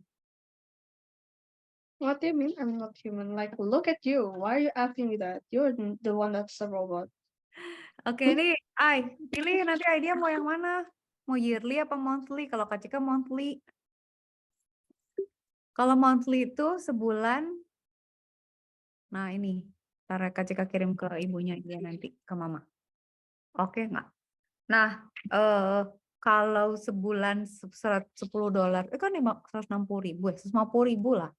What do you mean I'm not human? Like, look at you. Why are you asking me that? You're the one that's a robot. Oke, ini pilih nanti idea mau yang mana? Mau yearly apa monthly? Kalau Kak Cika monthly. Kalau monthly itu sebulan. Nah ini, ntar Kak Cika kirim ke ibunya dia nanti, ke mama. Oke nggak? Nah, kalau sebulan $10, itu kan 160.000, 150.000 lah.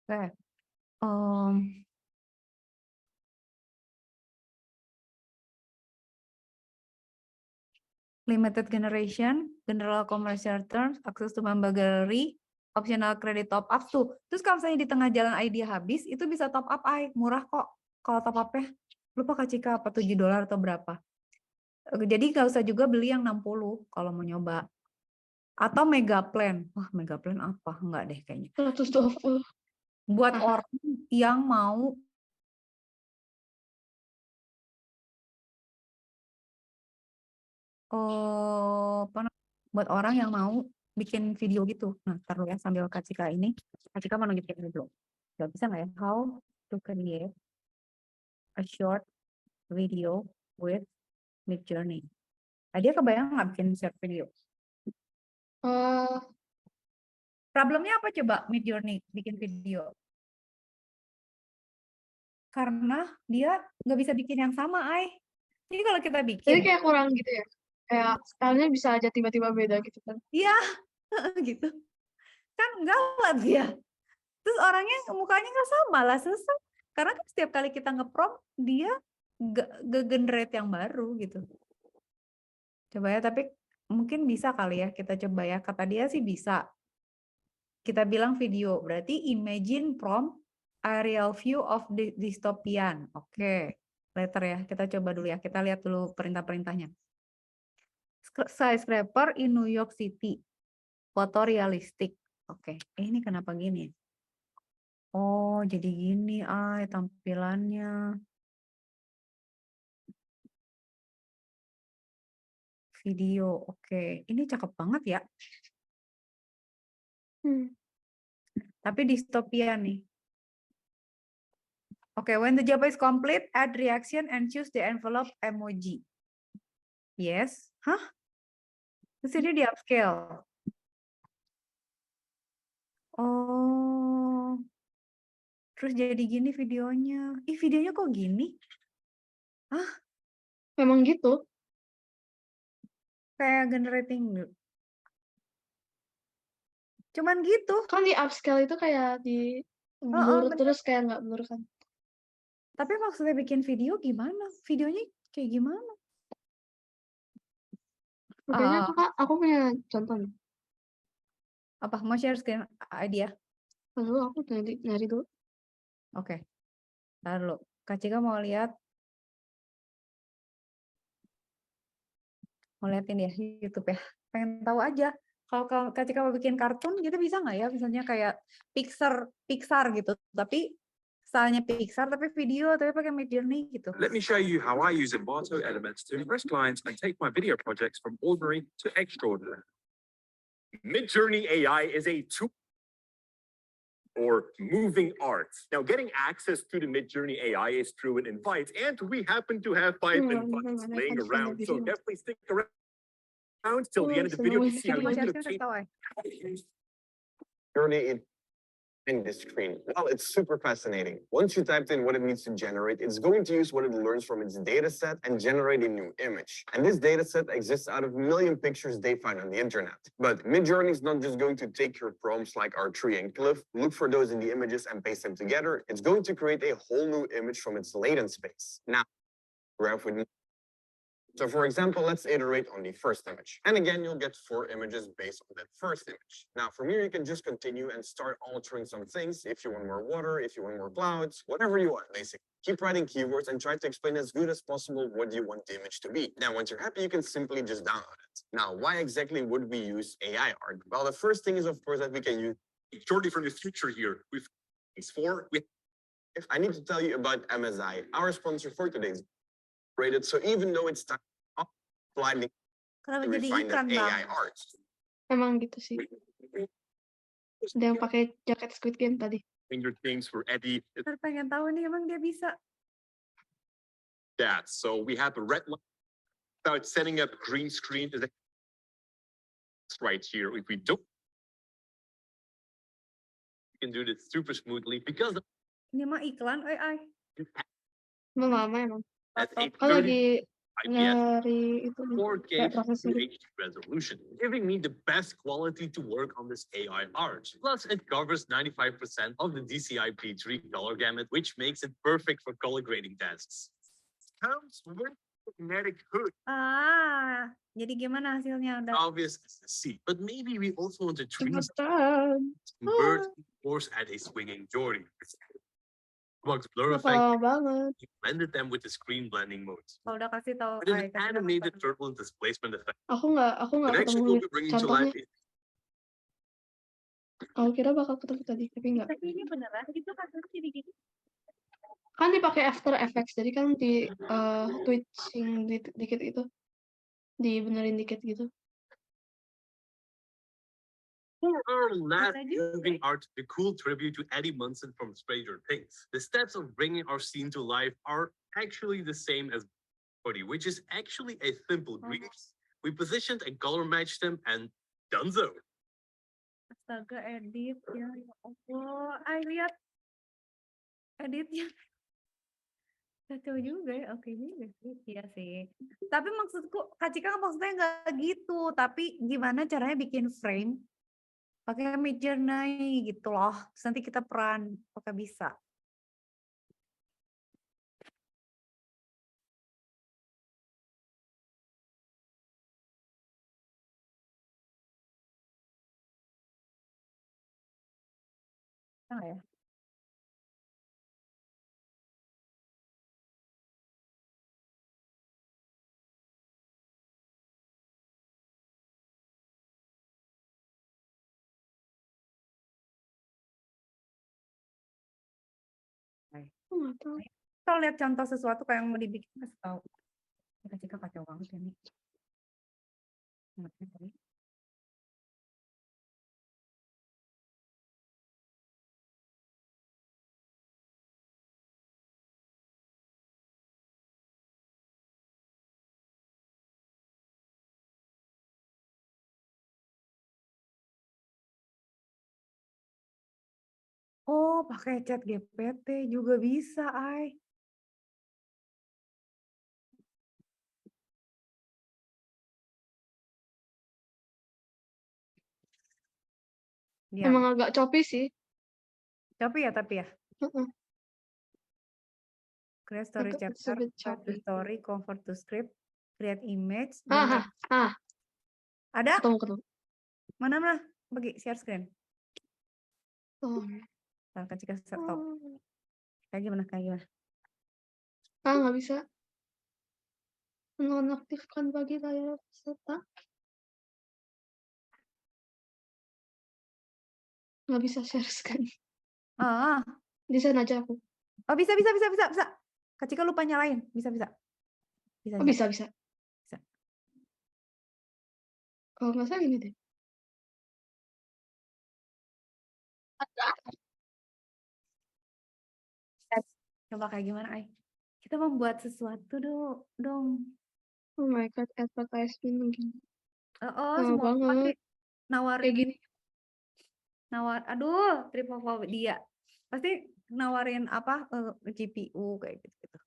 Oke. Limited generation, general commercial terms, access to member gallery, optional credit top up tuh. Terus kalau misalnya di tengah jalan idea habis, itu bisa top up murah kok. Kalau top up-nya, lupa Kak Cika apa $7 atau berapa. Jadi nggak usah juga beli yang 60 kalau mau nyoba. Atau mega plan. Wah, mega plan apa? Enggak deh kayaknya. 120. Buat orang yang mau buat orang yang mau bikin video gitu. Nah, taruh ya sambil Kak Cika ini. Kak Cika mau nunjukin dulu. Gak bisa nggak ya? How to create a short video with Midjourney. Dia kebayang nggak bikin short video? Problemnya apa coba Midjourney bikin video? Karena dia nggak bisa bikin yang sama, Jadi kalau kita bikin. Jadi kayak kurang gitu ya. Kayak stylenya bisa aja tiba-tiba beda gitu kan. Iya, gitu. Kan galak dia. Terus orangnya mukanya nggak sama lah, selesai. Karena kan setiap kali kita nge-prompt, dia generate yang baru gitu. Coba ya, tapi mungkin bisa kali ya kita coba ya. Kata dia sih bisa. Kita bilang video, berarti imagine prompt aerial view of the dystopian. Oke, later ya, kita coba dulu ya. Kita lihat dulu perintah-perintahnya. Skyscraper in New York City. Foto realistik. Oke, ini kenapa gini? Oh, jadi gini, tampilannya. Video, oke. Ini cakep banget ya. Tapi distopia nih. Oke, when the job is complete, add reaction and choose the envelope emoji. Yes. Hah? Terus ini di upscale. Oh. Terus jadi gini videonya. Videonya kok gini? Hah? Memang gitu. Kayak generating. Cuman gitu. Kan di upscale itu kayak di blur terus kayak nggak blur kan. Tapi maksudnya bikin video gimana? Videonya kayak gimana? Makanya aku punya contoh nih. Apa? Mau share screen idea? Lalu aku nyari dulu. Oke. Lalu, Kak Cika mau lihat. Mau liatin ya YouTube ya. Pengen tahu aja. Kalau Kak Cika mau bikin kartun gitu bisa nggak ya? Misalnya kayak Pixar gitu. Tapi stylenya Pixar tapi video tapi pakai Midjourney gitu. Let me show you how I use Envato elements to impress clients and take my video projects from ordinary to extraordinary. Midjourney AI is a tool or moving arts. Now, getting access to the Midjourney AI is through an invite, and we happen to have 5 invites laying around, so definitely stick around till the end of the video to see how Coba you can Jasmine kasih obtain tahu ay. Journey in this screen. Well, it's super fascinating. Once you typed in what it needs to generate, it's going to use what it learns from its data set and generate a new image. And this data set exists out of a million pictures they find on the internet. But Midjourney is not just going to take your prompts like our tree and cliff, look for those in the images and paste them together. It's going to create a whole new image from its latent space. Now, graph with so for example, let's iterate on the first image. And again, you'll get 4 images based on that first image. Now from here, you can just continue and start altering some things. If you want more water, if you want more clouds, whatever you want, basically. Keep writing keywords and try to explain as good as possible what you want the image to be. Now, once you're happy, you can simply just download it. Now, why exactly would we use AI art? Well, the first thing is, of course, that we can use Jordy from the future here. I need to tell you about MSI, our sponsor for today's rated. So even though it's time blinding Kenapa to jadi refine iklan that bang? AI art. Emang gitu sih. Ada yang pakai jaket Squid Game tadi. Finger things for Eddie. Ntar pengen tahu nih emang dia bisa. That. So we have a red line about setting up green screen. Is right here. If we don't, we can do this super smoothly because Ini mah iklan AI. Emang lama emang. that's a Kalau 30 lagi IPS nyari itu nih, 4K kayak prosesnya Full HD resolution, giving me the best quality to work on this AI art. Plus, it covers 95% of the DCI P3 color gamut, which makes it perfect for color grading tasks. Comes with magnetic hood, Ah, jadi gimana hasilnya udah? obvious as the sea, but maybe we also want to treat cepetan. birds, of course, at a swinging Jordy. Box blur Udah effect, lama banget. you blended them with the screen blending mode. Kalau udah kasih tahu With ay, an kasih tahu animated apa? turtle displacement effect, Aku nggak the next ketemu we'll be bringing to life contohnya. Aku kira bakal ketemu tadi, tapi nggak. Tapi ini beneran gitu kan jadi gini. Kan dipakai After Effects, jadi kan di twitching dikit itu, dibenerin dikit gitu. For our last Bisa juga. moving art, the cool tribute to Eddie Munson from Stranger Things. The steps of bringing our scene to life are actually the same as Jordy, which is actually a simple green. We positioned and color matched them and donezo. Astaga, edit ya. Ya Allah, ay lihat editnya. Kacau juga ya, oke juga sih. Iya sih. Tapi maksudku, Kak Cika maksudnya nggak gitu. Tapi gimana caranya bikin frame pakai Midjourney gitu loh. Terus nanti kita peran, apakah bisa? Bisa nggak ya? Aku nggak tahu. Kalau lihat contoh sesuatu kayak yang mau dibikin, kasih tahu. Kak Cika kacau banget ini. Ngerti tadi? Oh, pakai chat GPT juga bisa, ay. Diam. Emang agak choppy sih. Tapi ya. Heeh. Create story Agak chapter, sedikit write the choppy. story, convert to script, create image. Ada? Ketemu. Mana? Bagi share screen. Oh. Nah, Kak Cika stop. Kayak gimana? Nggak bisa. Menonaktifkan bagi layar peserta. Nggak bisa share screen. Di sana aja aku. Oh, bisa. Kak Cika lupa nyalain. Bisa. Oh, bisa. Bisa. Kalau nggak salah ini deh. Coba kayak gimana, Ay? Kita membuat sesuatu dong. Oh my god, advertisement lagi. Oh, Lama semua orang pasti banget. nawarin Kayak gini. aduh, Tripophobia. Pasti nawarin apa GPU kayak gitu.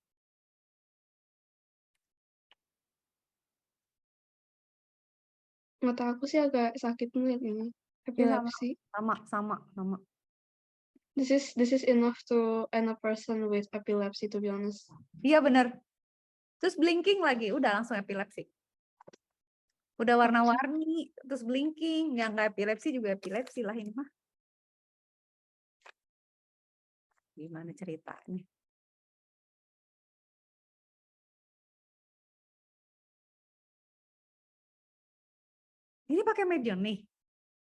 Mata aku sih agak sakit ngeliat ini. Ya, Epilepsi. sama. This is enough to end a person with epilepsy, to be honest. Iya bener. Terus blinking lagi, udah langsung epilepsi. Udah warna-warni, terus blinking, yang nggak epilepsi juga epilepsi lah ini mah. Gimana ceritanya? Ini pakai Midjourney.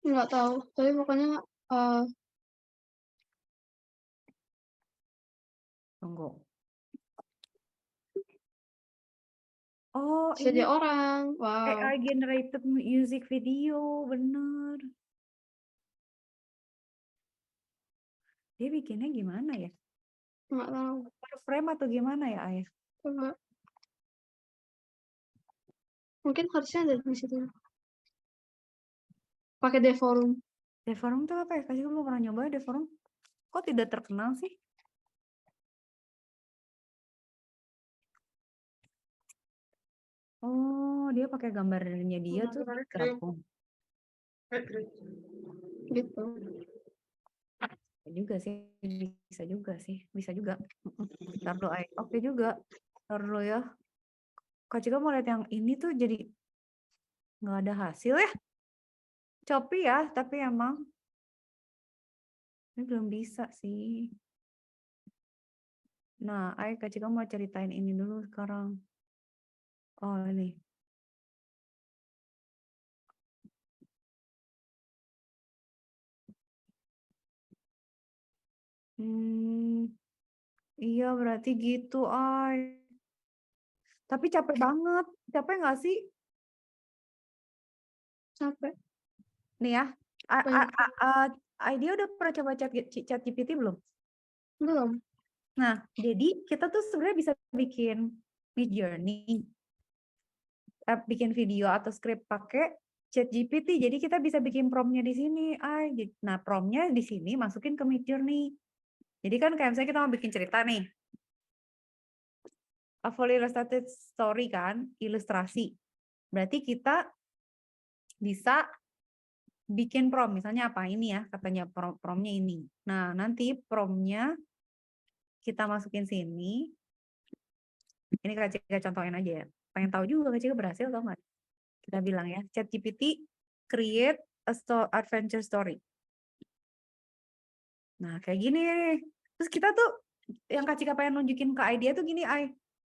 Nggak tahu, tapi pokoknya Tunggu. Oh, jadi ini orang. Wow. AI generated music video, bener. Dia bikinnya gimana ya? Nggak tahu. Per frame atau gimana ya, Ayah? Coba. Mungkin harusnya ada di situ. Pakai Deforum. Deforum tuh apa ya? Kasih belum pernah nyoba Deforum. Kok tidak terkenal sih? Oh, dia pakai gambarnya dia tuh gabung. Gitu. Bisa juga. Ntar dulu, Ay. Oke juga. Ntar dulu ya. Kak Cika mau lihat yang ini tuh jadi nggak ada hasil ya. Shopee ya, tapi emang ini belum bisa sih. Nah, Kak Cika mau ceritain ini dulu sekarang. Oh, ini. Iya berarti gitu, Ay. Tapi capek banget. Capek nggak sih? Capek. Nih ya, dia udah pernah coba chat GPT belum? Belum. Nah, jadi kita tuh sebenarnya bisa bikin Midjourney, bikin video atau skrip pakai chat GPT. Jadi kita bisa bikin prompt-nya di sini. Nah, prompt-nya di sini masukin ke Midjourney. Jadi kan kayak misalnya kita mau bikin cerita nih. A fully illustrated story kan, ilustrasi. Berarti kita bisa bikin prompt, misalnya apa ini ya, katanya prompt-nya ini. Nah, nanti prompt-nya kita masukin sini. Ini Kak Cika contohin aja ya. Pengen tahu juga Kak Cika berhasil atau enggak? Kita bilang ya, ChatGPT create a adventure story. Nah, kayak gini. Terus kita tuh yang Kak Cika pengen nunjukin ke idea tuh gini,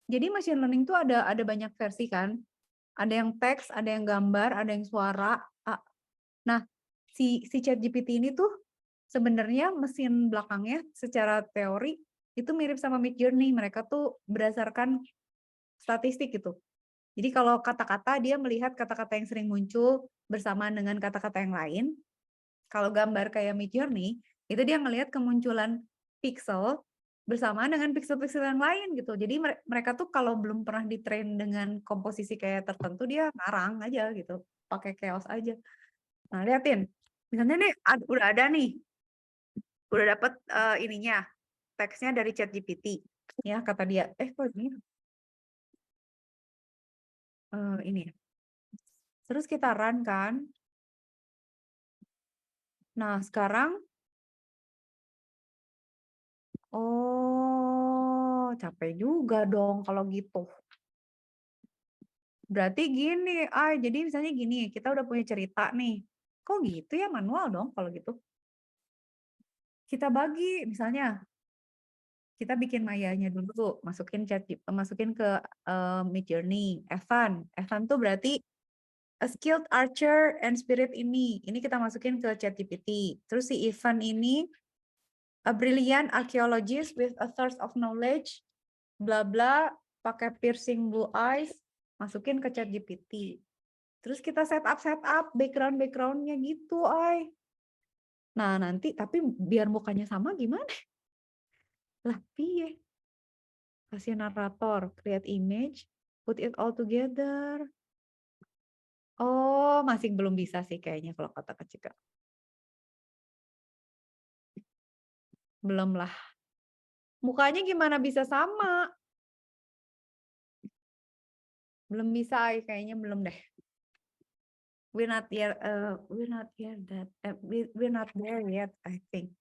Jadi machine learning tuh ada banyak versi kan. Ada yang teks, ada yang gambar, ada yang suara. Nah, si ChatGPT ini tuh sebenarnya mesin belakangnya secara teori itu mirip sama Midjourney. Mereka tuh berdasarkan statistik gitu. Jadi kalau kata-kata dia melihat kata-kata yang sering muncul bersamaan dengan kata-kata yang lain. Kalau gambar kayak Midjourney, itu dia ngelihat kemunculan pixel bersamaan dengan pixel-pixel yang lain gitu. Jadi mereka tuh kalau belum pernah ditrain dengan komposisi kayak tertentu dia ngarang aja gitu, pakai chaos aja. Nah liatin, misalnya nih udah ada nih, udah dapet ininya teksnya dari ChatGPT, ya kata dia, kok ini? Ini ya. Terus kita run kan. Nah sekarang oh, capek juga dong kalau gitu. Berarti gini, jadi misalnya gini, kita udah punya cerita nih. Kok gitu ya, manual dong kalau gitu. Kita bagi, misalnya kita bikin Maya-nya dulu, masukin ke Midjourney, Evan. Evan tuh berarti a skilled archer and spirit ini. Ini kita masukin ke ChatGPT. Terus si Evan ini a brilliant archaeologist with a thirst of knowledge, bla bla, pakai piercing blue eyes, masukin ke ChatGPT. Terus kita setup background-nya gitu, Nah, nanti tapi biar mukanya sama gimana? Lah, piye? Kasih narator, create image, put it all together. Oh, masih belum bisa sih kayaknya kalau kata Kak Cika. Belum lah. Mukanya gimana bisa sama? Belum bisa, kayaknya belum deh. We're not there yet, I think.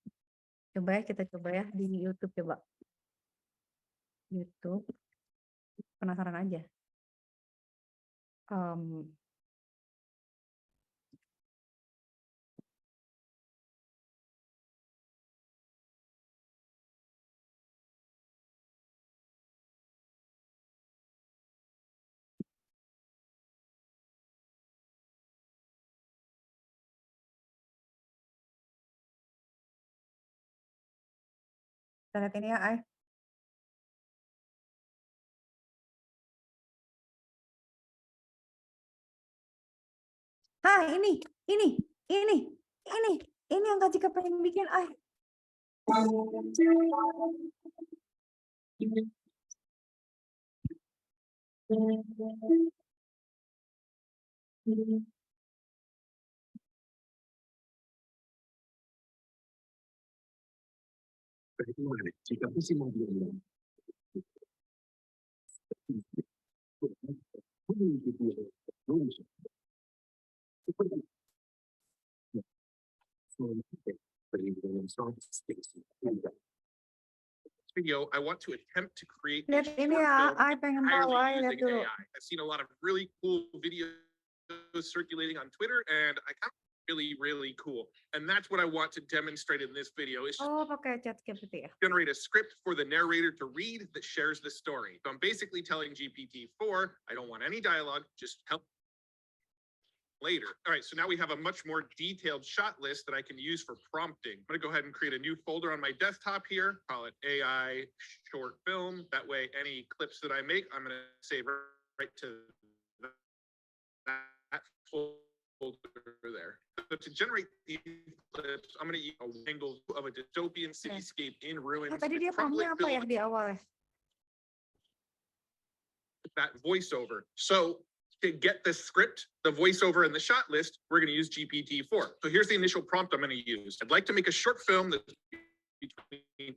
Coba ya, kita coba ya di YouTube coba. YouTube. Penasaran aja. Kita lihat ini ya, Ay. Ini yang Kak Cika pengen bikin, Ay. Jika visi mobil video, I want to attempt to create a Lihat ini short ya, film Ay pengen tahu, entirely Ay lihat using dulu. AI. I've seen a lot of really cool videos circulating on Twitter, and I kind of really cool. And that's what I want to demonstrate in this video is Oh, pakai ChatGPT ya. generate a script for the narrator to read that shares the story. So I'm basically telling GPT-4, I don't want any dialogue, just help later. All right, so now we have a much more detailed shot list that I can use for prompting. I'm gonna go ahead and create a new folder on my desktop here, call it AI short film. That way, any clips that I make, I'm gonna save right to that folder there. So to generate these clips, I'm gonna use a angle of a dystopian cityscape in ruins. Nah, tadi with dia crumbling promptnya apa ya buildings. di awal ya? That voiceover. So to get the script, the voiceover, and the shot list, we're going to use GPT-4. So here's the initial prompt I'm going to use. I'd like to make a short film that's between.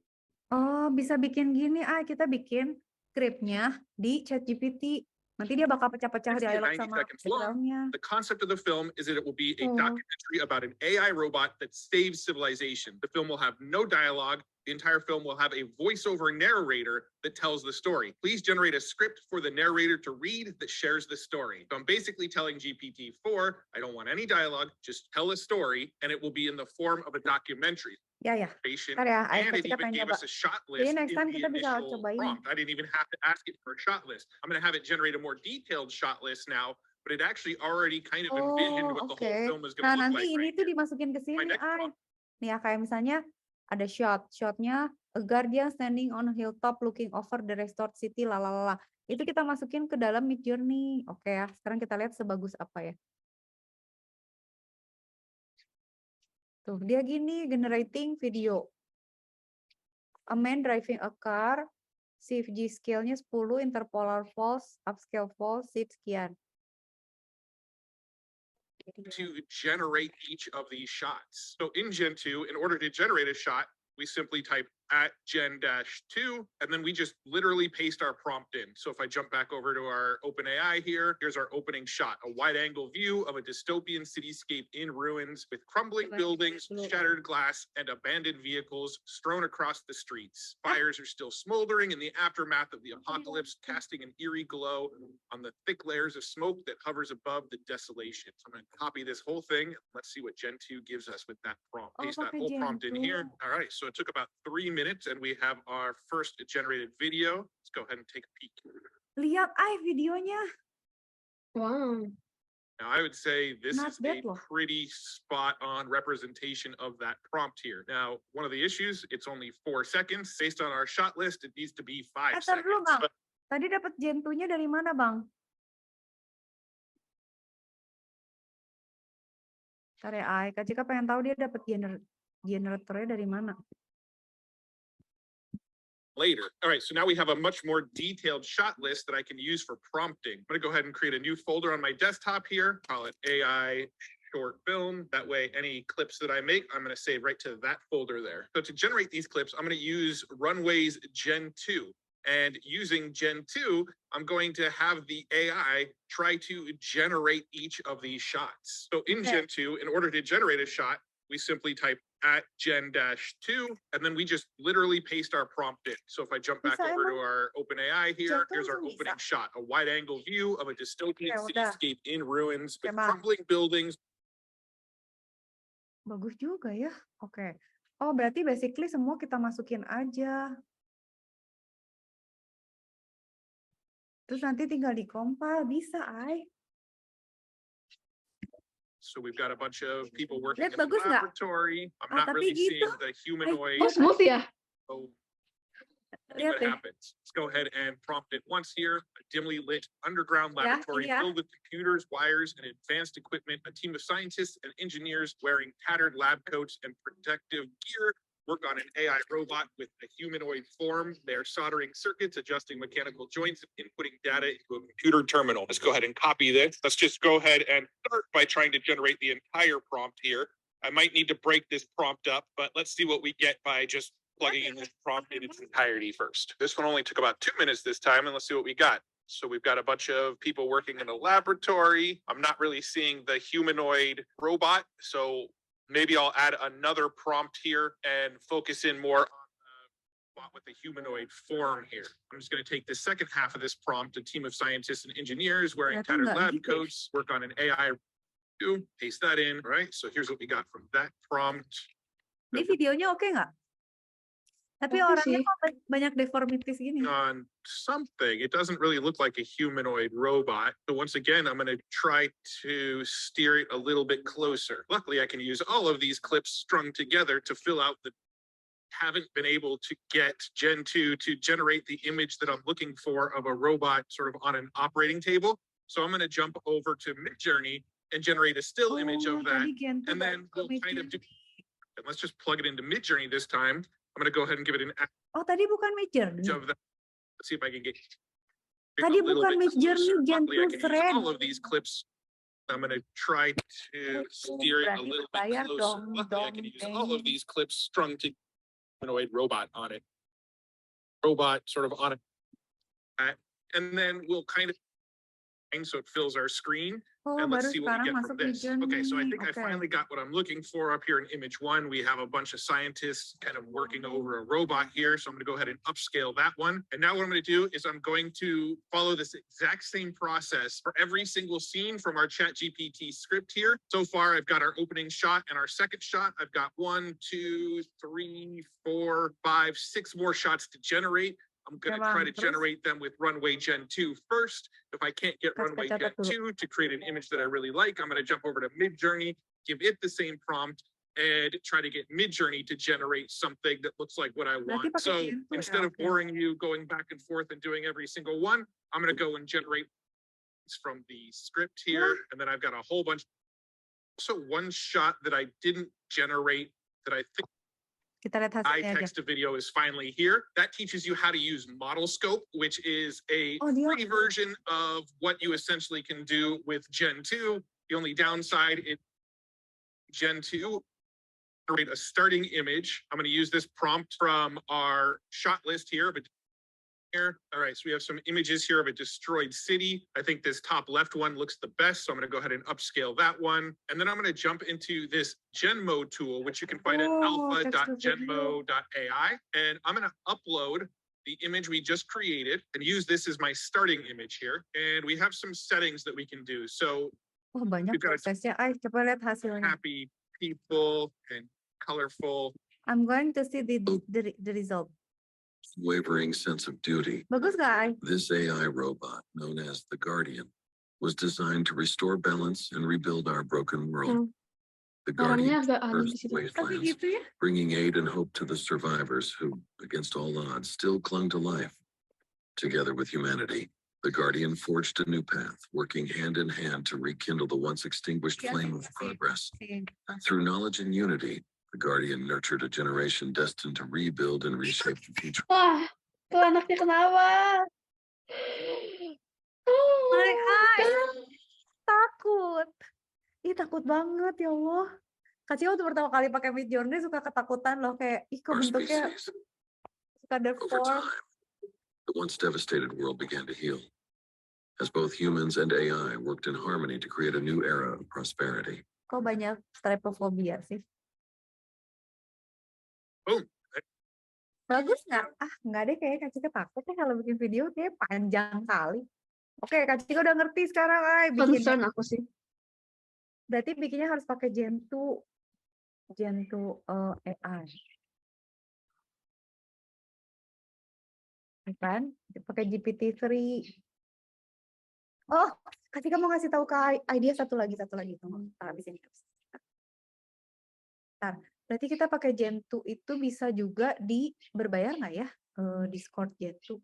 Oh, bisa bikin gini, Ay. Kita bikin skripnya di ChatGPT. Nanti dia bakal pecah-pecah Here's the dialog 90 sama seconds long. background-nya. The concept of the film is that it will be a Oh. documentary about an AI robot that saves civilization. The film will have no dialogue. The entire film will have a voiceover narrator that tells the story. Please generate a script for the narrator to read that shares the story. So I'm basically telling GPT-4, I don't want any dialogue, just tell a story, and it will be in the form of a documentary. Ya. Patient, Ntar ya, Ay. and Kak it Cika even pengen gave coba. us a shot Jadi list next in time the kita bisa initial coba ini. prompt. I didn't even have to ask it for a shot list. I'm going to have it generate a more detailed shot list now, but it actually already kind of envisioned what the whole Oke. film is going Nah, to look nanti like. ini right tuh here. dimasukin ke My sini, next Ay. prompt. Nih ya, kayak misalnya ada shotnya a guardian standing on a hilltop looking over the restored city, lalalala. Itu kita masukin ke dalam Midjourney. Oke ya, sekarang kita lihat sebagus apa ya. Tuh, dia gini, generating video. A man driving a car, CFG scale-nya 10, interpolar false, upscale false, shift sekian. To generate each of these shots. So in Gen 2, in order to generate a shot, we simply type at Gen-2, and then we just literally paste our prompt in. So if I jump back over to our OpenAI here, here's our opening shot, a wide angle view of a dystopian cityscape in ruins with crumbling buildings, shattered glass, and abandoned vehicles strewn across the streets. Fires are still smoldering in the aftermath of the apocalypse, casting an eerie glow on the thick layers of smoke that hovers above the desolation. So I'm going to copy this whole thing. Let's see what Gen 2 gives us with that prompt. Oh, Paste that pakai whole Gen prompt in 2. here. All right, so it took about 3 minutes and we have our first generated video. Let's go ahead and take a peek. Lihat, Ay, videonya. Wow. Now, I would say this Not is bad, a loh. pretty spot on representation of that prompt here. Now, one of the issues, it's only 4 seconds. Based on our shot list, it needs to be 5 Tar dulu, seconds. Bang. But Tadi dapat Gen 2-nya dari mana, Bang? Ntar ya, Ay. Kak Cika pengen tahu dia dapat generatornya dari mana? Later. All right, so now we have a much more detailed shot list that I can use for prompting. I'm gonna go ahead and create a new folder on my desktop here, call it AI short film. That way, any clips that I make, I'm gonna save right to that folder there. So to generate these clips, I'm gonna use Runway's Gen 2. And using Gen 2, I'm going to have the AI try to generate each of these shots. So in Okay. Gen 2, in order to generate a shot, we simply type at Gen-2, and then we just literally paste our prompt in. So if I jump back Bisa over to emang? our OpenAI here, Jatuh here's our langsung opening bisa? shot, a wide angle view of a dystopian Ya udah. cityscape in ruins with Emang. crumbling buildings. Bagus juga ya. Oke. Oh, berarti basically semua kita masukin aja. Terus nanti tinggal dikompil, bisa, Ay. So we've got a bunch of people working Lihat in the bagus nggak? laboratory. I'm Ah, not tapi really seeing gitu. the humanoid. Oh, smooth ya? So see Lihat what deh. happens. Let's go ahead and prompt it once here. A dimly lit underground Ya, laboratory ini ya. filled with computers, wires, and advanced equipment. A team of scientists and engineers wearing tattered lab coats and protective gear work on an AI robot with a humanoid form. They're soldering circuits, adjusting mechanical joints, and inputting data into a computer terminal. Let's go ahead and copy this. Let's just go ahead and start by trying to generate the entire prompt here. I might need to break this prompt up, but let's see what we get by just plugging in this prompt in its entirety first. This one only took about 2 minutes this time, and let's see what we got. So we've got a bunch of people working in a laboratory. I'm not really seeing the humanoid robot, so maybe I'll add another prompt here and focus in more on the bot with the humanoid form here. I'm just going to take the second half of this prompt, a team of scientists and engineers wearing Ternyata tattered nggak lab gitu ya. coats, work on an AI. Paste that in. All right, so here's what we got from that prompt. Ini videonya oke nggak? Tapi Oke orangnya sih. kok banyak deformities gini. On something. It doesn't really look like a humanoid robot. So once again, I'm going to try to steer it a little bit closer. Luckily, I can use all of these clips strung together to fill out the. Haven't been able to get Gen 2 to generate the image that I'm looking for of a robot sort of on an operating table. So I'm going to jump over to Midjourney and generate a still image Oh, of that. tadi Gen 2 And baru then we'll kind of do. Midjourney. And let's just plug it into Midjourney this time. I'm going to go ahead and give it an Oh, tadi bukan Midjourney. image of that. Let's see if I can get. Tadi a little bukan bit Midjourney, closer. Gen Luckily, I 2 can use Fred. all of these clips. I'm going to try to steer it a Berarti little bit bayar closer. dong, Luckily, I can use all of dong. these clips strung to humanoid robot on it. Robot sort of on it. And then we'll kind of, so it fills our screen. Oh, And let's baru see what we sekarang get masuk from this. Okay, so I Midjourney. think I Oke. finally got what I'm looking for up here in image one. We have a bunch of scientists kind of working over a robot here. So I'm gonna go ahead and upscale that one. And now what I'm gonna do is I'm going to follow this exact same process for every single scene from our ChatGPT script here. So far, I've got our opening shot and our second shot. I've got 1, 2, 3, 4, 5, 6 more shots to generate. I'm going to try to Terus? generate them with Runway Gen 2 first. If I can't get Terus Runway kecatat Gen dulu. 2 to create an image that I really like, I'm going to jump over to Midjourney, give it the same prompt, and try to get Midjourney to generate something that looks like what I Berarti want. pakai So Gen 2 ya, instead of oke. boring you going back and forth and doing every single one, I'm going to go and generate from the script here. And then I've got a whole bunch. So one shot that I didn't generate that I think Kita lihat hasilnya aja. text to video is finally here. That teaches you how to use Model Scope, which is a Oh, dia- free version of what you essentially can do with Gen 2. The only downside is Gen 2 generate a starting image. I'm going to use this prompt from our shot list here. But here, all right, so we have some images here of a destroyed city. I think this top left one looks the best, so I'm going to go ahead and upscale that one. And then I'm going to jump into this Genmo tool, which you can find at Oh, alpha.genmo.ai. And I'm going to upload the image we just created and use this as my starting image here. And we have some settings that we can do. So Oh, banyak We've got a- prosesnya. Ay, coba lihat hasilnya. happy people and colorful. I'm going to see the result. Wavering sense of duty. Bagus gak, Ay? This AI robot, known as the Guardian, was designed to restore balance and rebuild our broken world. Hmm. The Orangnya Guardian agak aneh di traversed situ. Tapi wastelands, gitu ya? bringing aid and hope to the survivors who, against all odds, still clung to life. Together with humanity, the Guardian forged a new path, working hand in hand to rekindle the once extinguished Ya, flame sih, of sih, progress. sih. Through knowledge and unity, The Guardian nurtured a generation destined to rebuild and reshape the future. Wah, tuh anaknya kenapa? Oh Ay, my ay, God. takut. Ih, takut banget ya Allah. Kak Cia waktu pertama kali pakai Midjourney suka ketakutan loh, kayak ih kok Our bentuknya species, suka over deform. time, the once devastated world began to heal, as both humans and AI worked in harmony to create a new era of prosperity. Kok banyak trypophobia sih? Boom. Bagus nggak? Ah, nggak deh, kayak Kak Cika takut ya kalau bikin video, kayak panjang kali. Oke, Kak Cika udah ngerti sekarang, ay, bikinnya. Concern aku sih. Berarti bikinnya harus pakai Gen 2 AI. Kan? Pakai GPT-3. Oh, Kak Cika mau ngasih tahu ke idea satu lagi. Habis ini. Ntar, berarti kita pakai Gen 2 itu bisa juga berbayar nggak ya? Discord Gen 2.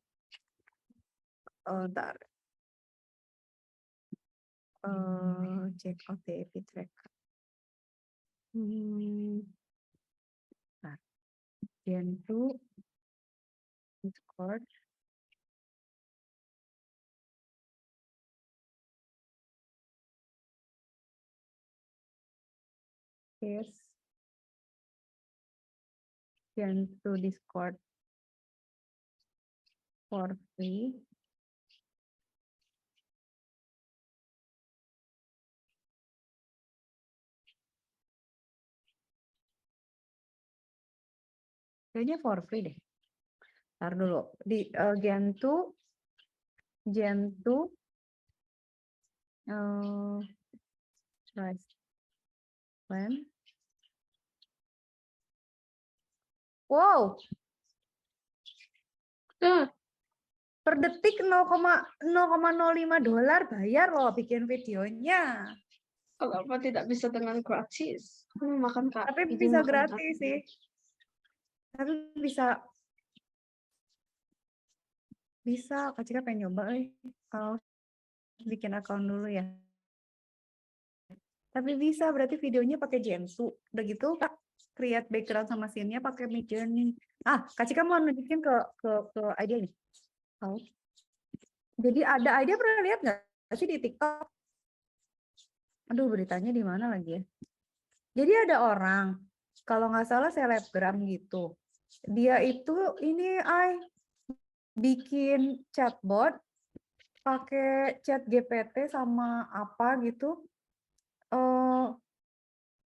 Ntar. Check out the AP tracker. Ntar. Gen 2 Discord. Yes. Gen 2 Discord for free. Kayaknya for free deh. Ntar dulu. Di Gen 2 price plan. Wow, per detik $0,05 bayar loh bikin videonya. Kenapa tidak bisa dengan gratis? Aku mau makan Kak. Tapi izin bisa makan, Kak. gratis sih. Tapi bisa Kak Cika pengen nyoba kalau bikin account dulu ya. Tapi bisa, berarti videonya pakai Gen 2. Udah gitu Kak, create background sama scene-nya pakai Midjourney. Ah, Kak Cika mau nunjukin ke idea nih. Oh. Jadi ada idea, pernah lihat nggak sih di TikTok? Aduh, beritanya di mana lagi ya? Jadi ada orang, kalau nggak salah selebgram gitu. Dia itu bikin chatbot pakai chat GPT sama apa gitu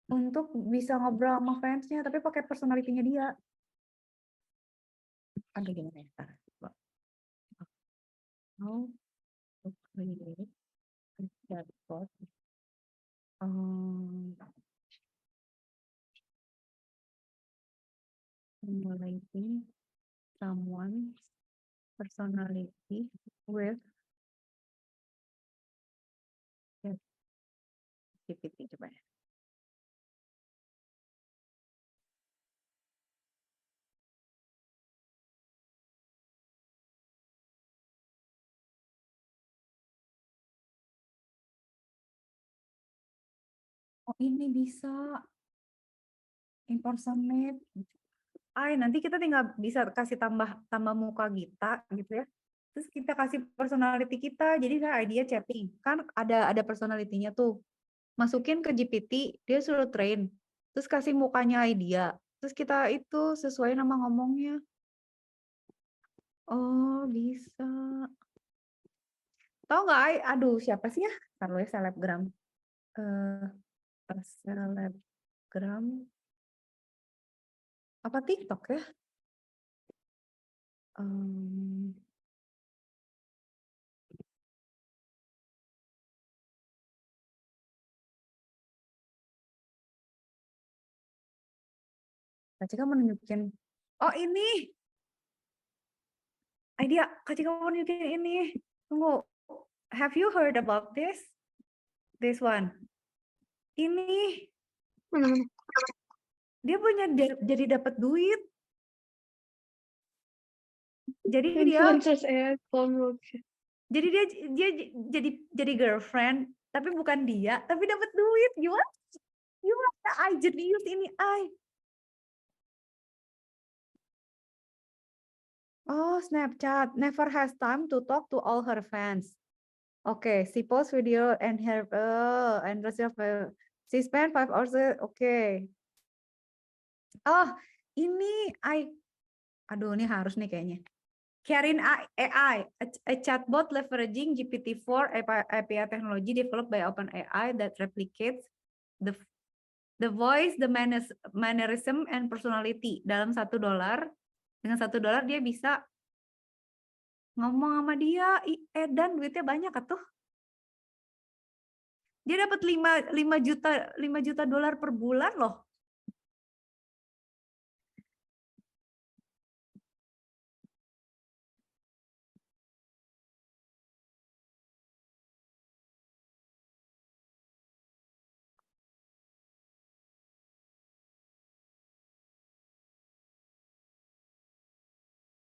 untuk bisa ngobrol sama fansnya, tapi pakai personality-nya dia. Aduh, gimana ya? How to create a chatbot simulating someone's personality with GPT, coba ya. Oh, ini bisa impersonate. Nanti kita tinggal bisa kasih tambah muka kita gitu ya. Terus kita kasih personality kita. Jadi idea chatting. Kan ada personality-nya tuh. Masukin ke GPT, dia suruh train. Terus kasih mukanya idea. Terus kita itu sesuai nama ngomongnya. Oh, bisa. Tahu nggak, aduh siapa sih ya? Ntar ya, selebgram. Selebgram. Apa TikTok ya? Kak Cika mau nunjukin. Oh, ini. Idea, Kak Cika mau nunjukin ini. Tunggu. Have you heard about this? This one. Ini. Dia punya jadi dapat duit. Jadi dia jadi girlfriend, tapi bukan dia, tapi dapat duit. Gimana? I jenius ini, Oh, Snapchat never has time to talk to all her fans. Okay, she post video and she spent 5 hours. Okay. Oh, ini aduh ini harus nih kayaknya. Karin AI, a chatbot leveraging GPT-4 API technology developed by OpenAI that replicates the voice, the mannerism, and personality. Dalam $1, dengan $1 dia bisa ngomong sama dia, dan duitnya banyak atuh. Dia dapat 5 juta dolar per bulan loh.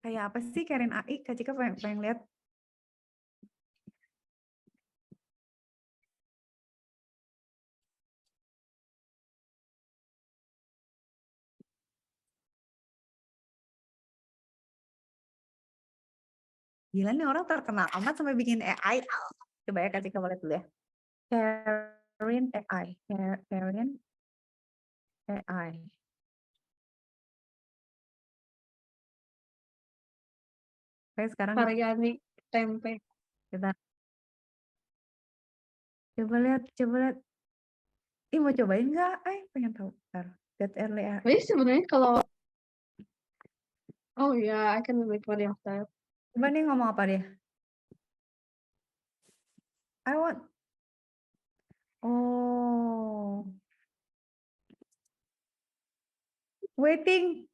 Kayak apa sih Karin AI? Kak Cika pengen lihat. Gila nih orang terkenal amat sampai bikin AI. Coba ya Kak Cika lihat dulu ya. Karin AI. Karin AI. Oke, sekarang Haryani tempe. kita coba lihat. Ih, mau cobain nggak? Pengen tahu. Bentar. Get early. Tapi sebenarnya kalau oh ya, I can make money of that. Coba nih ngomong apa dia? I want. Oh. Waiting.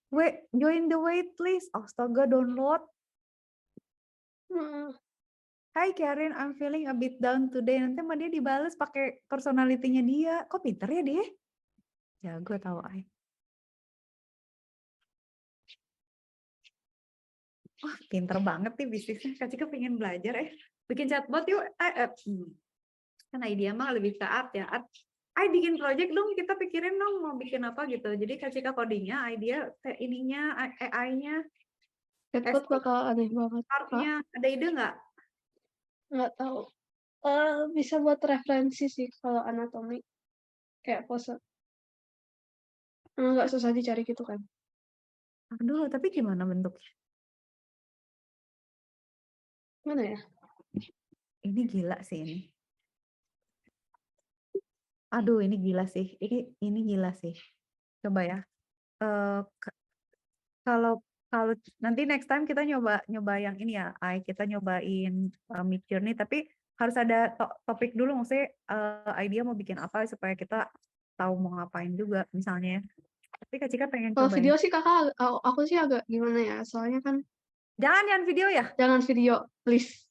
Wait, join the wait please. Astaga, download. Hi Karin, I'm feeling a bit down today. Nanti sama dia dibales pakai personalitinya dia. Kok pinter ya dia? Ya, gue tahu. Wah, pinter banget nih bisnisnya. Kak Cika pengen belajar bikin chatbot yuk. Kan idea mah lebih ke art ya. Bikin project dong, kita pikirin dong mau bikin apa gitu. Jadi Kak Cika codingnya, idea ininya, AI-nya. Chatbot bakal aneh banget. Artnya, ada ide nggak? Nggak tahu. Bisa buat referensi sih kalau anatomi. Kayak pose. Nggak susah dicari gitu kan. Aduh, tapi gimana bentuknya? Mana ya? Ini gila sih ini. Aduh, ini gila sih. Ini gila sih. Coba ya. Kalau nanti next time kita nyoba yang ini ya. Kita nyobain Midjourney, tapi harus ada topik dulu, maksudnya idea mau bikin apa supaya kita tahu mau ngapain juga misalnya. Tapi Kak Cika pengen Kalau cobain. video sih kakak, aku sih agak gimana ya. Soalnya kan Jangan video ya. jangan video, please.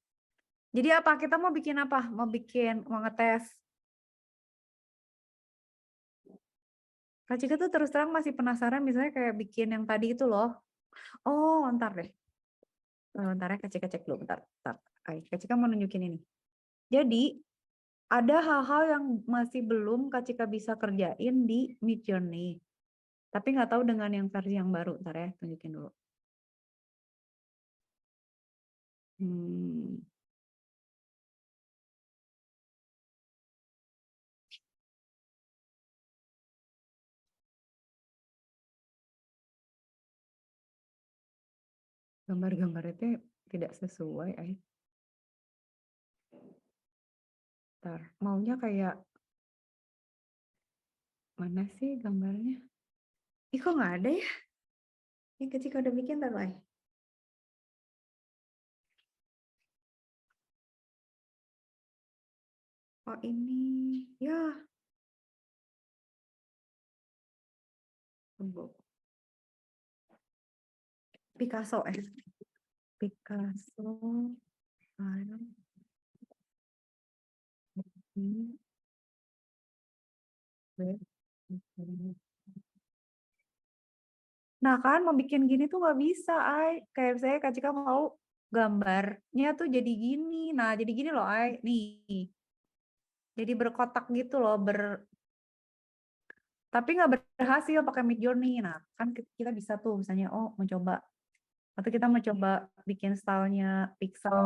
Jadi apa? Kita mau bikin apa? Mau ngetes. Kak Cika tuh terus terang masih penasaran misalnya kayak bikin yang tadi itu loh. Oh, ntar deh. Ntar ya Kak Cika cek dulu. Bentar. Kak Cika mau nunjukin ini. Jadi, ada hal-hal yang masih belum Kak Cika bisa kerjain di Midjourney. Tapi nggak tahu dengan yang versi yang baru. Ntar ya, tunjukin dulu. Gambar-gambar itu tidak sesuai. Ntar, maunya kayak mana sih gambarnya? Ih, kok nggak ada ya? Ini Kak Cika udah bikin ntar lah. Oh ini, ya. Tunggu. Picasso Picasso. Nah kan mau bikin gini tuh nggak bisa, kayak saya Kak Cika mau gambarnya tuh jadi gini. Nah jadi gini loh, nih. Jadi berkotak gitu loh, tapi nggak berhasil pakai Midjourney. Nah kan kita bisa tuh misalnya, mencoba Atau kita mau coba bikin stylenya Pixar.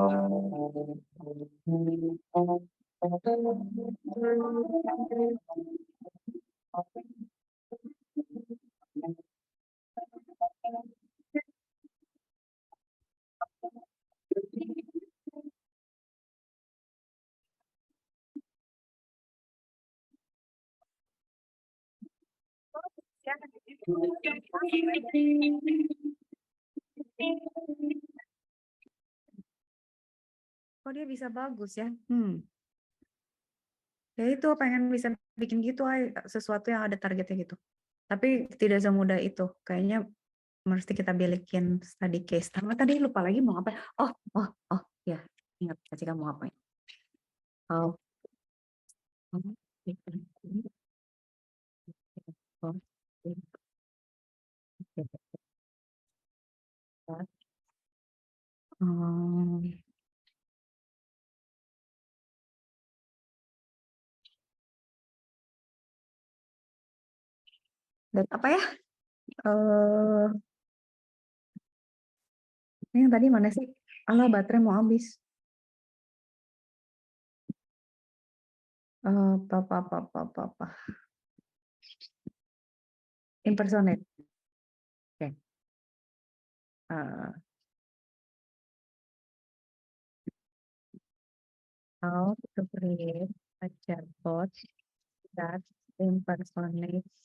Kok dia bisa bagus ya? Ya itu pengen bisa bikin gitu sesuatu yang ada targetnya gitu. Tapi tidak semudah itu. Kayaknya mesti kita bikin study case. Tadi lupa lagi mau apa? Oh, ya. Ingat kasih kamu apa? Oh. Dan apa ya? Ini yang tadi mana sih? Allah, baterai mau habis. Apa. Impersonate. Oke. How to create a chatbot that impersonates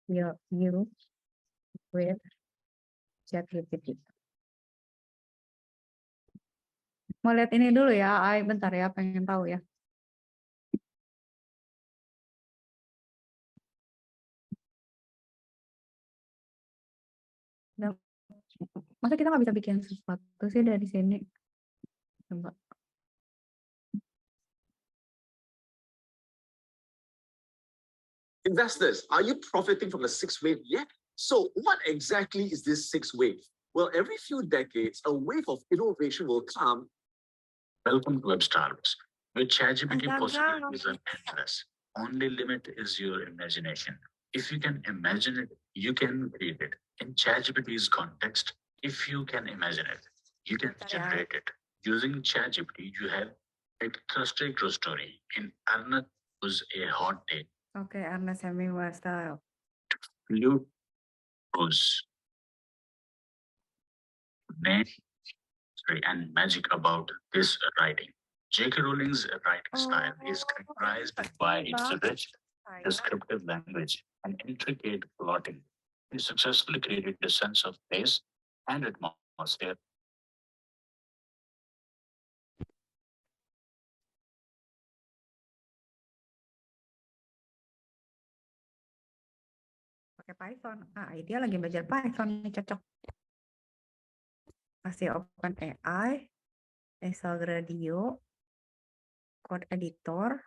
you with ChatGPT. Mau lihat ini dulu ya, bentar ya, pengen tahu ya. Masa kita nggak bisa bikin sesuatu sih dari sini? Coba. Investors, are you profiting from the sixth wave yet? So what exactly is this sixth wave? Well, every few decades, a wave of innovation will come. Welcome to WebStarbucks. With ChatGPT, possibilities are endless. Only limit is your imagination. If you can imagine it, you can create it. In ChatGPT's context, if you can imagine it, you can generate it. Using ChatGPT, you have a trusted true story. In Arnath was a hot day. Okay, Ernest Hemingway style. Flute was and magic about this writing. J.K. Rowling's writing style is characterized by its rich descriptive language and intricate plotting. He successfully created a sense of place and atmosphere. Pakai Python. Dia lagi belajar Python nih, cocok. Masih OpenAI, Exagradio, code editor,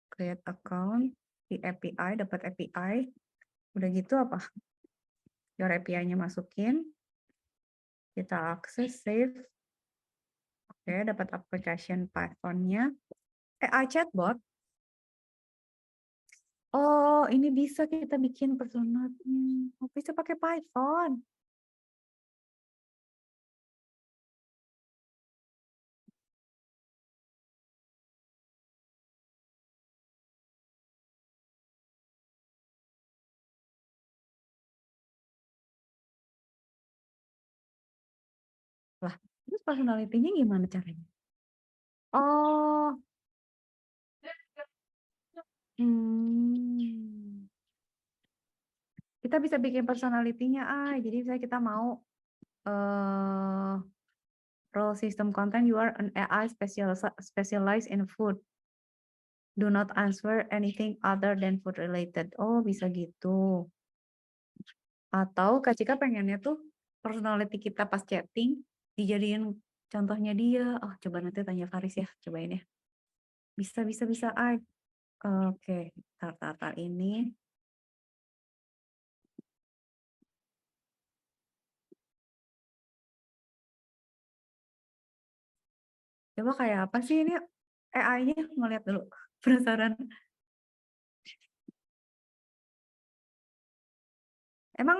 create account, di API, dapat API. Udah gitu apa? Your API-nya masukin. Kita akses, save. Oke, dapat application Python-nya. AI chatbot. Oh, ini bisa kita bikin persona. Bisa pakai Python. Lah, terus personality-nya gimana caranya? Oh. Kita bisa bikin personality-nya, jadi misalnya kita mau role system content, you are an AI specialized in food. Do not answer anything other than food related. Oh, bisa gitu. Atau Kak Cika pengennya tuh personality kita pas chatting dijadiin contohnya dia. Oh, coba nanti tanya Faris ya, cobain ya. Bisa. Oke, tar ini. Coba kayak apa sih ini AI-nya? Mau lihat dulu. Penasaran. Emang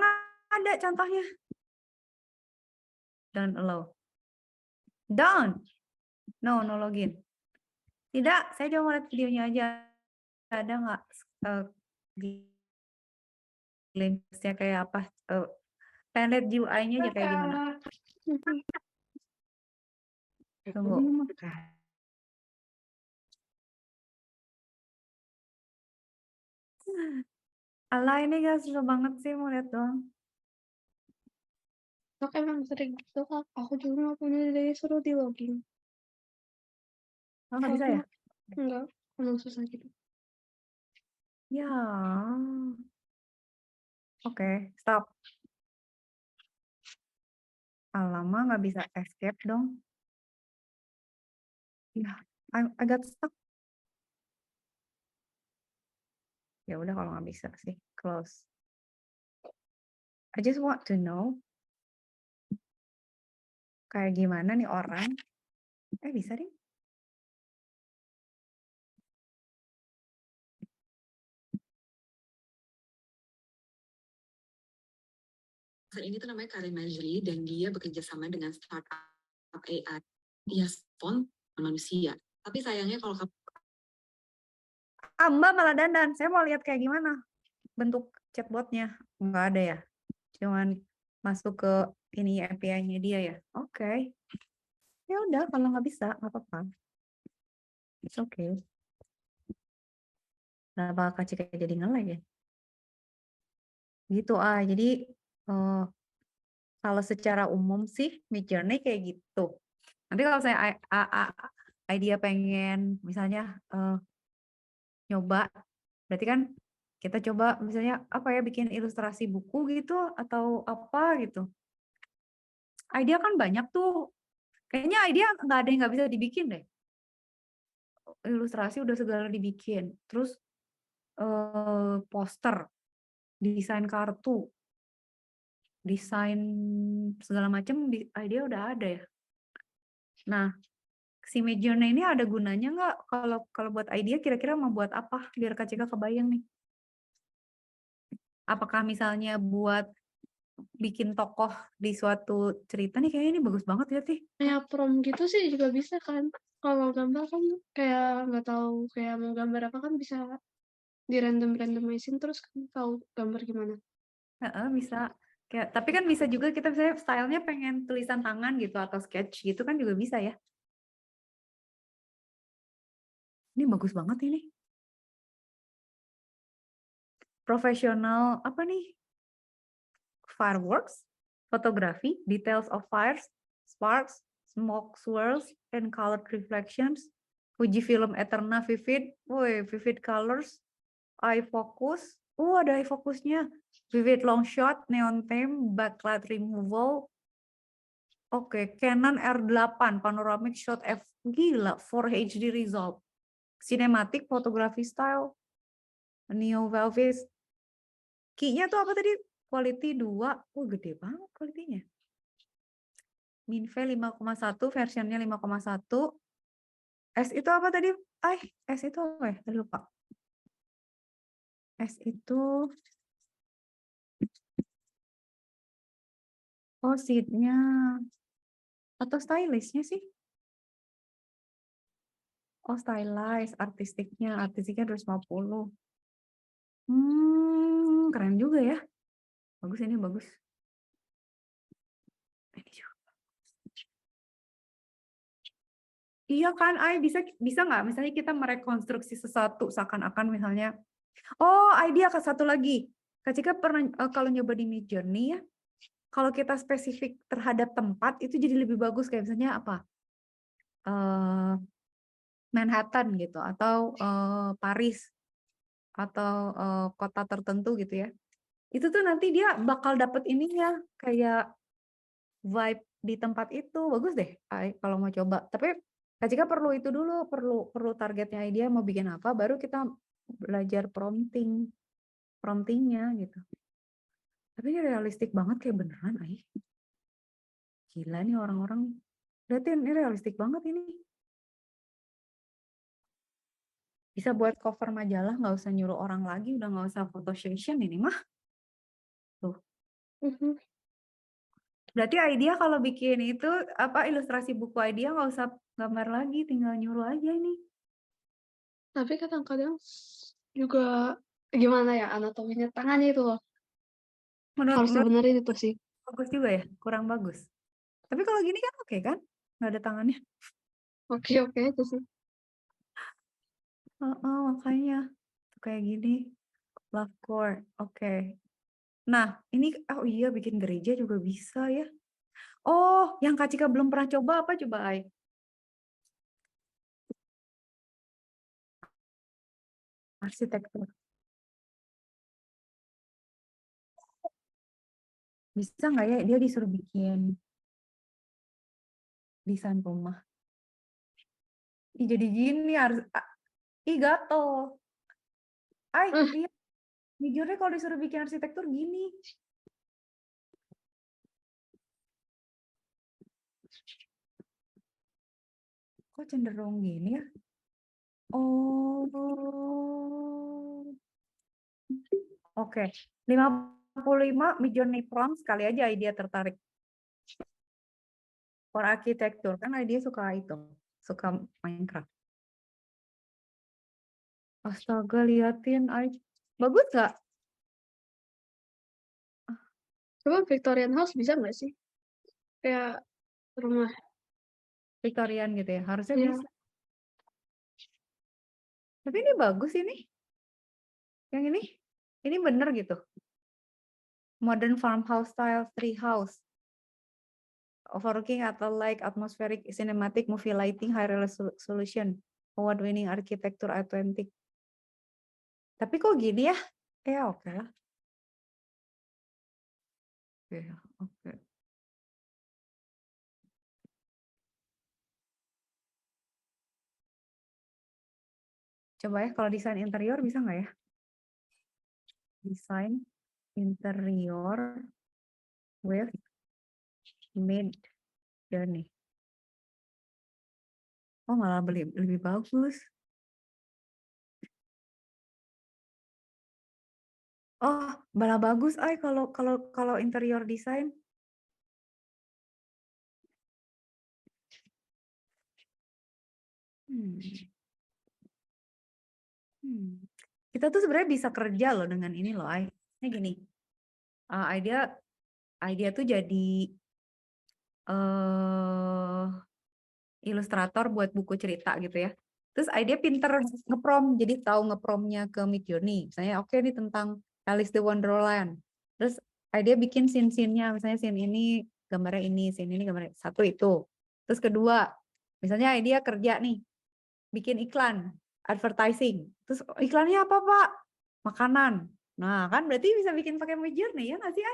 ada contohnya? Don't allow. Don't. No login. Tidak, saya cuma mau lihat videonya aja. Ada nggak glimpse-nya kayak apa? Pengen lihat UI-nya aja kayak gimana. Tunggu. Alah, ini gak susah banget sih, mau lihat doang. Kok emang sering gitu Kak. Aku juga nggak punya dari suruh di login. Oh, nggak bisa ya? Enggak, emang susah gitu. Ya. Oke, stop. Lama nggak bisa escape dong. Ya, I got stuck. Ya udah kalau nggak bisa sih, close. I just want to know kayak gimana nih orang. Bisa deh. Ini tuh namanya Karen Majri dan dia bekerja sama dengan startup AI. Dia spon manusia. Tapi sayangnya kalau kamu Mbak malah dandan. Saya mau lihat kayak gimana bentuk chatbotnya. Nggak ada ya. Cuman masuk ke ini API-nya dia ya. Oke. Ya udah kalau nggak bisa nggak apa-apa. It's okay. Kenapa Kak Cika jadi nge-lag ya? Gitu jadi kalau secara umum sih Midjourney kayak gitu. Nanti kalau saya idea pengen misalnya nyoba, berarti kan kita coba misalnya apa ya bikin ilustrasi buku gitu atau apa gitu. Idea kan banyak tuh. Kayaknya idea nggak ada yang nggak bisa dibikin deh. Ilustrasi udah segala dibikin. Terus poster, desain kartu, desain segala macam idea udah ada ya. Nah, si Midjourney ini ada gunanya nggak kalau buat idea kira-kira mau buat apa biar Kak Cika kebayang nih? Apakah misalnya buat bikin tokoh di suatu cerita nih kayaknya ini bagus banget ya Tih. Kayak prom gitu sih juga bisa kan. Kalau gambar kan kayak nggak tahu kayak mau gambar apa kan bisa di randomizein terus kan tahu gambar gimana. Bisa. Kayak, tapi kan bisa juga kita misalnya stylenya pengen tulisan tangan gitu atau sketch gitu kan juga bisa ya. Ini bagus banget ini. Profesional apa nih? Fireworks, photography, details of fires, sparks, smoke swirls, and colored reflections. Fujifilm Eterna Vivid, vivid colors, eye focus. Ada eye focusnya. Vivid long shot, neon theme, backlight removal. Oke, Canon R8 panoramic shot F gila 4 HD result. Cinematic photography style. Neo Velvet. Key-nya tuh apa tadi? Quality 2. Gede banget quality-nya. Minve 5,1, versionnya 5,1. S itu apa tadi? S itu apa ya? Tadi lupa. S itu seat-nya atau stylist-nya sih? Stylized, artistiknya 250. Keren juga ya. Bagus ini bagus. Ini juga. Iya kan, bisa nggak? Misalnya kita merekonstruksi sesuatu seakan-akan misalnya. Idea ke satu lagi. Kak Cika pernah kalau nyoba di Midjourney ya, kalau kita spesifik terhadap tempat itu jadi lebih bagus kayak misalnya apa? Manhattan gitu atau Paris atau kota tertentu gitu ya. Itu tuh nanti dia bakal dapet ininya kayak vibe di tempat itu. Bagus deh kalau mau coba. Tapi Kak Cika perlu itu dulu, perlu targetnya dia mau bikin apa, baru kita belajar promptingnya gitu. Tapi ini realistik banget kayak beneran, Gila nih orang-orang. Lihatin, ini realistik banget ini. Bisa buat cover majalah, nggak usah nyuruh orang lagi, udah nggak usah photo session ini mah. Tuh. Berarti idea kalau bikin itu apa ilustrasi buku idea nggak usah gambar lagi, tinggal nyuruh aja ini. Tapi kadang-kadang juga gimana ya anatominya tangannya itu loh. Menurut Harus dibenerin itu sih. bagus juga ya, kurang bagus. Tapi kalau gini kan oke kan? Nggak ada tangannya. Oke aja sih. Makanya tuh kayak gini. Love core, oke. Nah, ini oh iya bikin gereja juga bisa ya. Oh, yang Kak Cika belum pernah coba apa coba Ai? Arsitektur. Bisa nggak ya dia disuruh bikin desain rumah? Ih, jadi gini harus ih gatel. Ai, lihat. Jujurnya kalau disuruh bikin arsitektur gini. Kok cenderung gini ya? Oh. Oke. 55 Midjourney prompts kali aja idea tertarik. For arsitektur kan idea suka itu, suka Minecraft. Astaga, liatin bagus nggak? Coba Victorian House bisa nggak sih? Kayak rumah Victorian gitu ya, harusnya Iya. bisa. Tapi ini bagus ini. Yang ini bener gitu. Modern farmhouse style tree house. Overlooking at a lake, atmospheric, cinematic, movie lighting, high resolution, award-winning architecture, authentic. Tapi kok gini ya? Oke lah. Oke. Coba ya, kalau desain interior bisa nggak ya? Desain interior with Midjourney. Oh, malah lebih bagus. Oh, malah bagus kalau interior desain. Kita tuh sebenarnya bisa kerja loh dengan ini loh, Ini gini. Idea tuh jadi ilustrator buat buku cerita gitu ya. Terus idea pinter ngeprom, jadi tahu ngepromnya ke Midjourney. Misalnya oke nih tentang Alice the Wonderland. Terus idea bikin scene-nya, misalnya scene ini gambarnya ini, scene ini gambarnya satu itu. Terus kedua, misalnya idea kerja nih, bikin iklan, advertising. Terus iklannya apa Pak? Makanan. Nah kan berarti bisa bikin pakai Midjourney ya nggak sih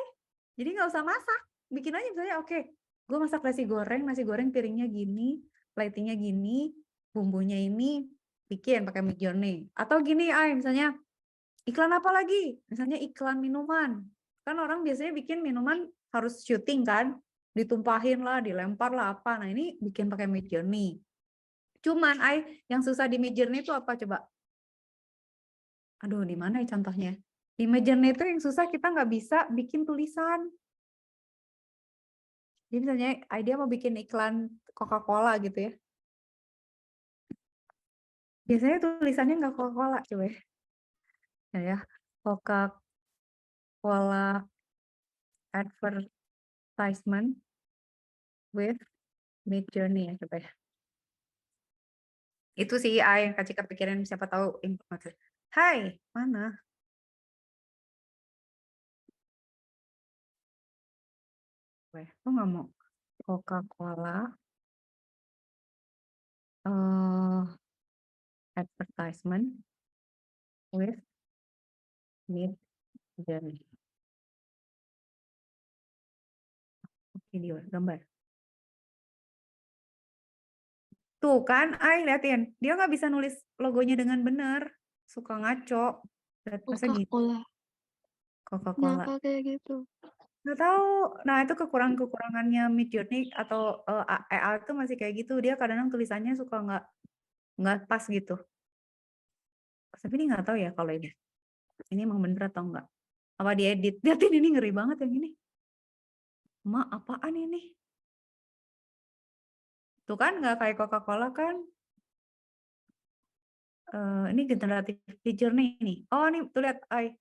Jadi nggak usah masak. Bikin aja misalnya oke, gue masak nasi goreng piringnya gini, lightingnya gini, bumbunya ini, bikin pakai Midjourney. Atau gini misalnya iklan apa lagi? Misalnya iklan minuman. Kan orang biasanya bikin minuman harus syuting kan, ditumpahin lah, dilempar lah apa. Nah ini bikin pakai Midjourney. Cuman yang susah di Midjourney itu apa coba? Aduh, di mana ya contohnya? Di Midjourney itu yang susah kita nggak bisa bikin tulisan. Jadi misalnya idea mau bikin iklan Coca-Cola gitu ya. Biasanya tulisannya nggak Coca-Cola, coba ya. Coca-Cola advertisement with Midjourney ya, coba ya. Itu sih yang Kak Cika pikirin, siapa tahu informasi. Hai, mana? Kok nggak mau Coca-Cola advertisement with Midjourney. Video, gambar. Tuh kan, liatin. Dia nggak bisa nulis logonya dengan benar. Suka ngaco. Coca-Cola. Coca-Cola. Kenapa kayak gitu? Nggak tahu. Nah, itu kekurangannya Midjourney atau AI itu masih kayak gitu. Dia kadang-kadang tulisannya suka nggak pas gitu. Tapi ini nggak tahu ya kalau ini. Ini emang bener atau enggak. Apa diedit. Liatin ini ngeri banget yang ini. Ma, apaan ini? Tuh kan nggak kayak Coca-Cola kan? Ini generatif Midjourney nih. Oh, nih tuh lihat, Ai.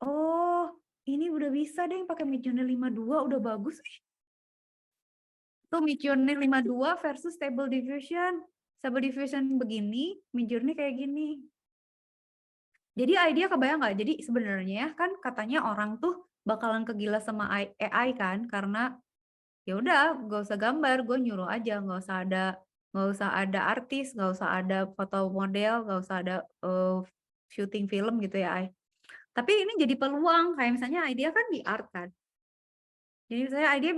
Oh, ini udah bisa deh pakai Midjourney 52 udah bagus. Tuh Midjourney 52 versus Stable Diffusion. Stable Diffusion begini, Midjourney kayak gini. Jadi idea kebayang nggak? Jadi sebenarnya kan katanya orang tuh bakalan kegila sama AI kan, karena ya udah gak usah gambar, gue nyuruh aja, nggak usah ada artis, nggak usah ada foto model, nggak usah ada syuting film gitu ya, Ai. Tapi ini jadi peluang, kayak misalnya idea kan di art kan. Jadi misalnya idea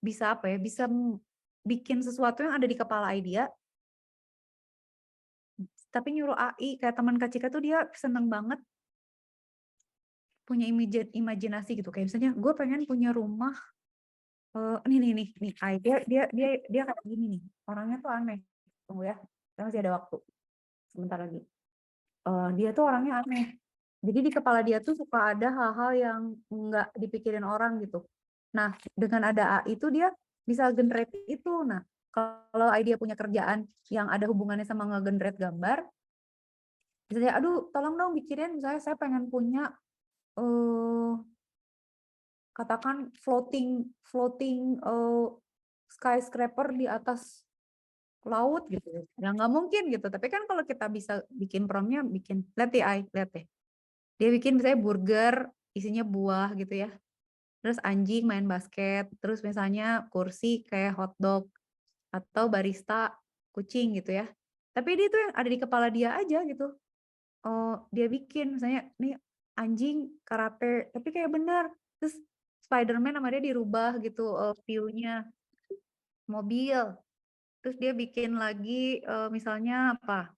bisa apa ya? Bisa bikin sesuatu yang ada di kepala idea, tapi nyuruh AI kayak teman Kak Cika tuh dia seneng banget punya imajinasi gitu. Kayak misalnya gue pengen punya rumah. Nih, dia kayak gini nih. Orangnya tuh aneh. Tunggu ya, kita masih ada waktu. Sebentar lagi. Dia tuh orangnya aneh. Jadi di kepala dia tuh suka ada hal-hal yang nggak dipikirin orang gitu. Nah, dengan ada AI itu dia bisa generate itu. Nah, kalau idea punya kerjaan yang ada hubungannya sama nge-generate gambar, misalnya, aduh, tolong dong bikinin, misalnya saya pengen punya katakan floating skyscraper di atas laut gitu ya nggak mungkin gitu, tapi kan kalau kita bisa bikin promptnya, lihat deh dia bikin misalnya burger isinya buah gitu ya, terus anjing main basket, terus misalnya kursi kayak hotdog atau barista kucing gitu ya, tapi dia tuh yang ada di kepala dia aja gitu. Dia bikin misalnya nih anjing karate tapi kayak bener, terus Spider-Man sama dia dirubah gitu view-nya mobil, terus dia bikin lagi misalnya apa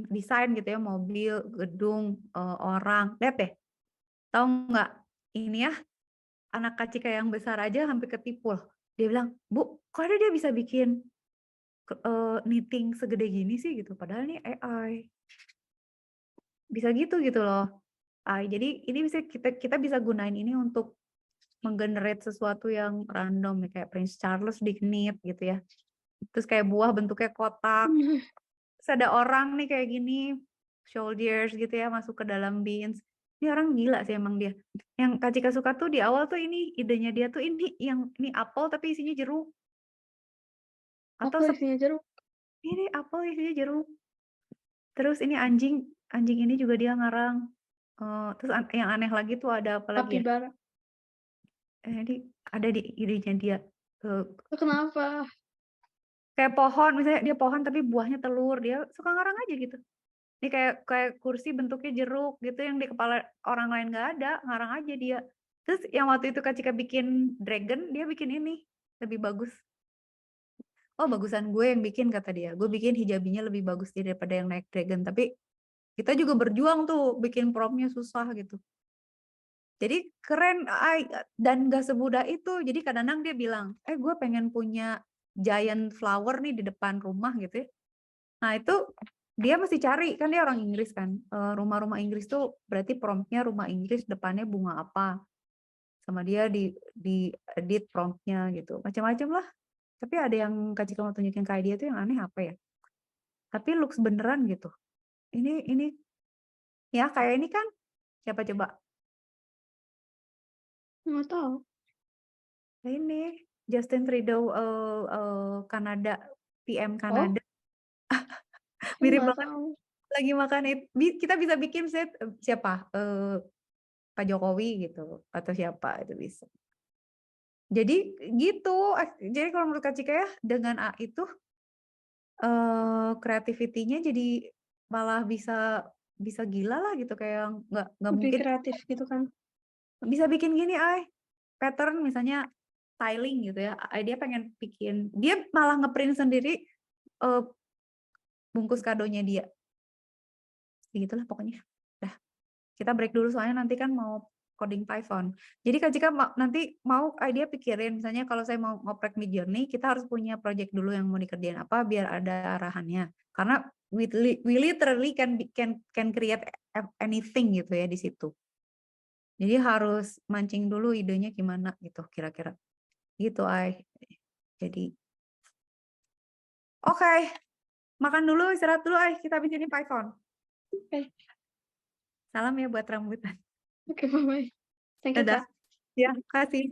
desain gitu ya, mobil, gedung, orang, lihat deh, tahu nggak ini ya, anak Kak Cika yang besar aja hampir ketipu loh. Dia bilang, Bu, kok ada dia bisa bikin knitting segede gini sih gitu, padahal ini AI. Bisa gitu loh. Jadi ini bisa kita bisa gunain ini untuk menggenerate sesuatu yang random ya, kayak Prince Charles di knit gitu ya. Terus kayak buah bentuknya kotak. Terus ada orang nih kayak gini, shoulders gitu ya, masuk ke dalam beans. Ini orang gila sih emang dia. Yang Kak Cika suka tuh di awal tuh ini idenya dia tuh ini apel tapi isinya jeruk. Atau Apa isinya jeruk? ini apel isinya jeruk. Terus ini anjing ini juga dia ngarang. Terus yang aneh lagi tuh ada apa lagi ya? Capybara. Jadi ada di idenya dia. Kenapa? Kayak pohon, misalnya dia pohon tapi buahnya telur, dia suka ngarang aja gitu. Ini kayak kursi bentuknya jeruk gitu yang di kepala orang lain nggak ada, ngarang aja dia. Terus yang waktu itu Kak Cika bikin dragon, dia bikin ini lebih bagus. Oh, bagusan gue yang bikin kata dia. Gue bikin hijabinya lebih bagus daripada yang naik dragon, tapi kita juga berjuang tuh bikin promptnya susah gitu. Jadi keren, dan gak semudah itu. Jadi kadang-kadang dia bilang, gue pengen punya giant flower nih di depan rumah gitu ya. Nah itu dia mesti cari, kan dia orang Inggris kan. Rumah-rumah Inggris tuh berarti promptnya rumah Inggris depannya bunga apa. Sama dia di edit promptnya gitu. Macam-macam lah. Tapi ada yang Kak Cika mau tunjukin ke dia tuh yang aneh apa ya. Tapi looks beneran gitu. Ini ya kayak ini kan. Siapa coba? Nggak tahu. Ini Justin Trudeau Kanada, PM Kanada. Mirip banget. Lagi makan itu. Kita bisa bikin siapa? Pak Jokowi gitu atau siapa itu bisa. Jadi gitu. Jadi kalau menurut Kak Cika ya dengan AI itu creativity-nya jadi malah bisa gila lah gitu, kayak nggak Lebih mungkin kreatif gitu kan. bisa bikin gini pattern misalnya styling gitu ya, dia pengen bikin, dia malah ngeprint sendiri bungkus kadonya dia, gitulah pokoknya. Dah, kita break dulu soalnya nanti kan mau coding Python. Jadi Kak Cika nanti mau idea pikirin, misalnya kalau saya mau ngoprek Midjourney, kita harus punya project dulu yang mau dikerjain apa biar ada arahannya. Karena we literally can create anything gitu ya di situ. Jadi harus mancing dulu idenya gimana gitu kira-kira. Gitu, Ai. Jadi oke. Makan dulu, istirahat dulu, Ai. Kita habis ini Python. Oke. Salam ya buat rambutan. Oke, bye-bye. Thank you, Dadah. Kak. Ya, kasih.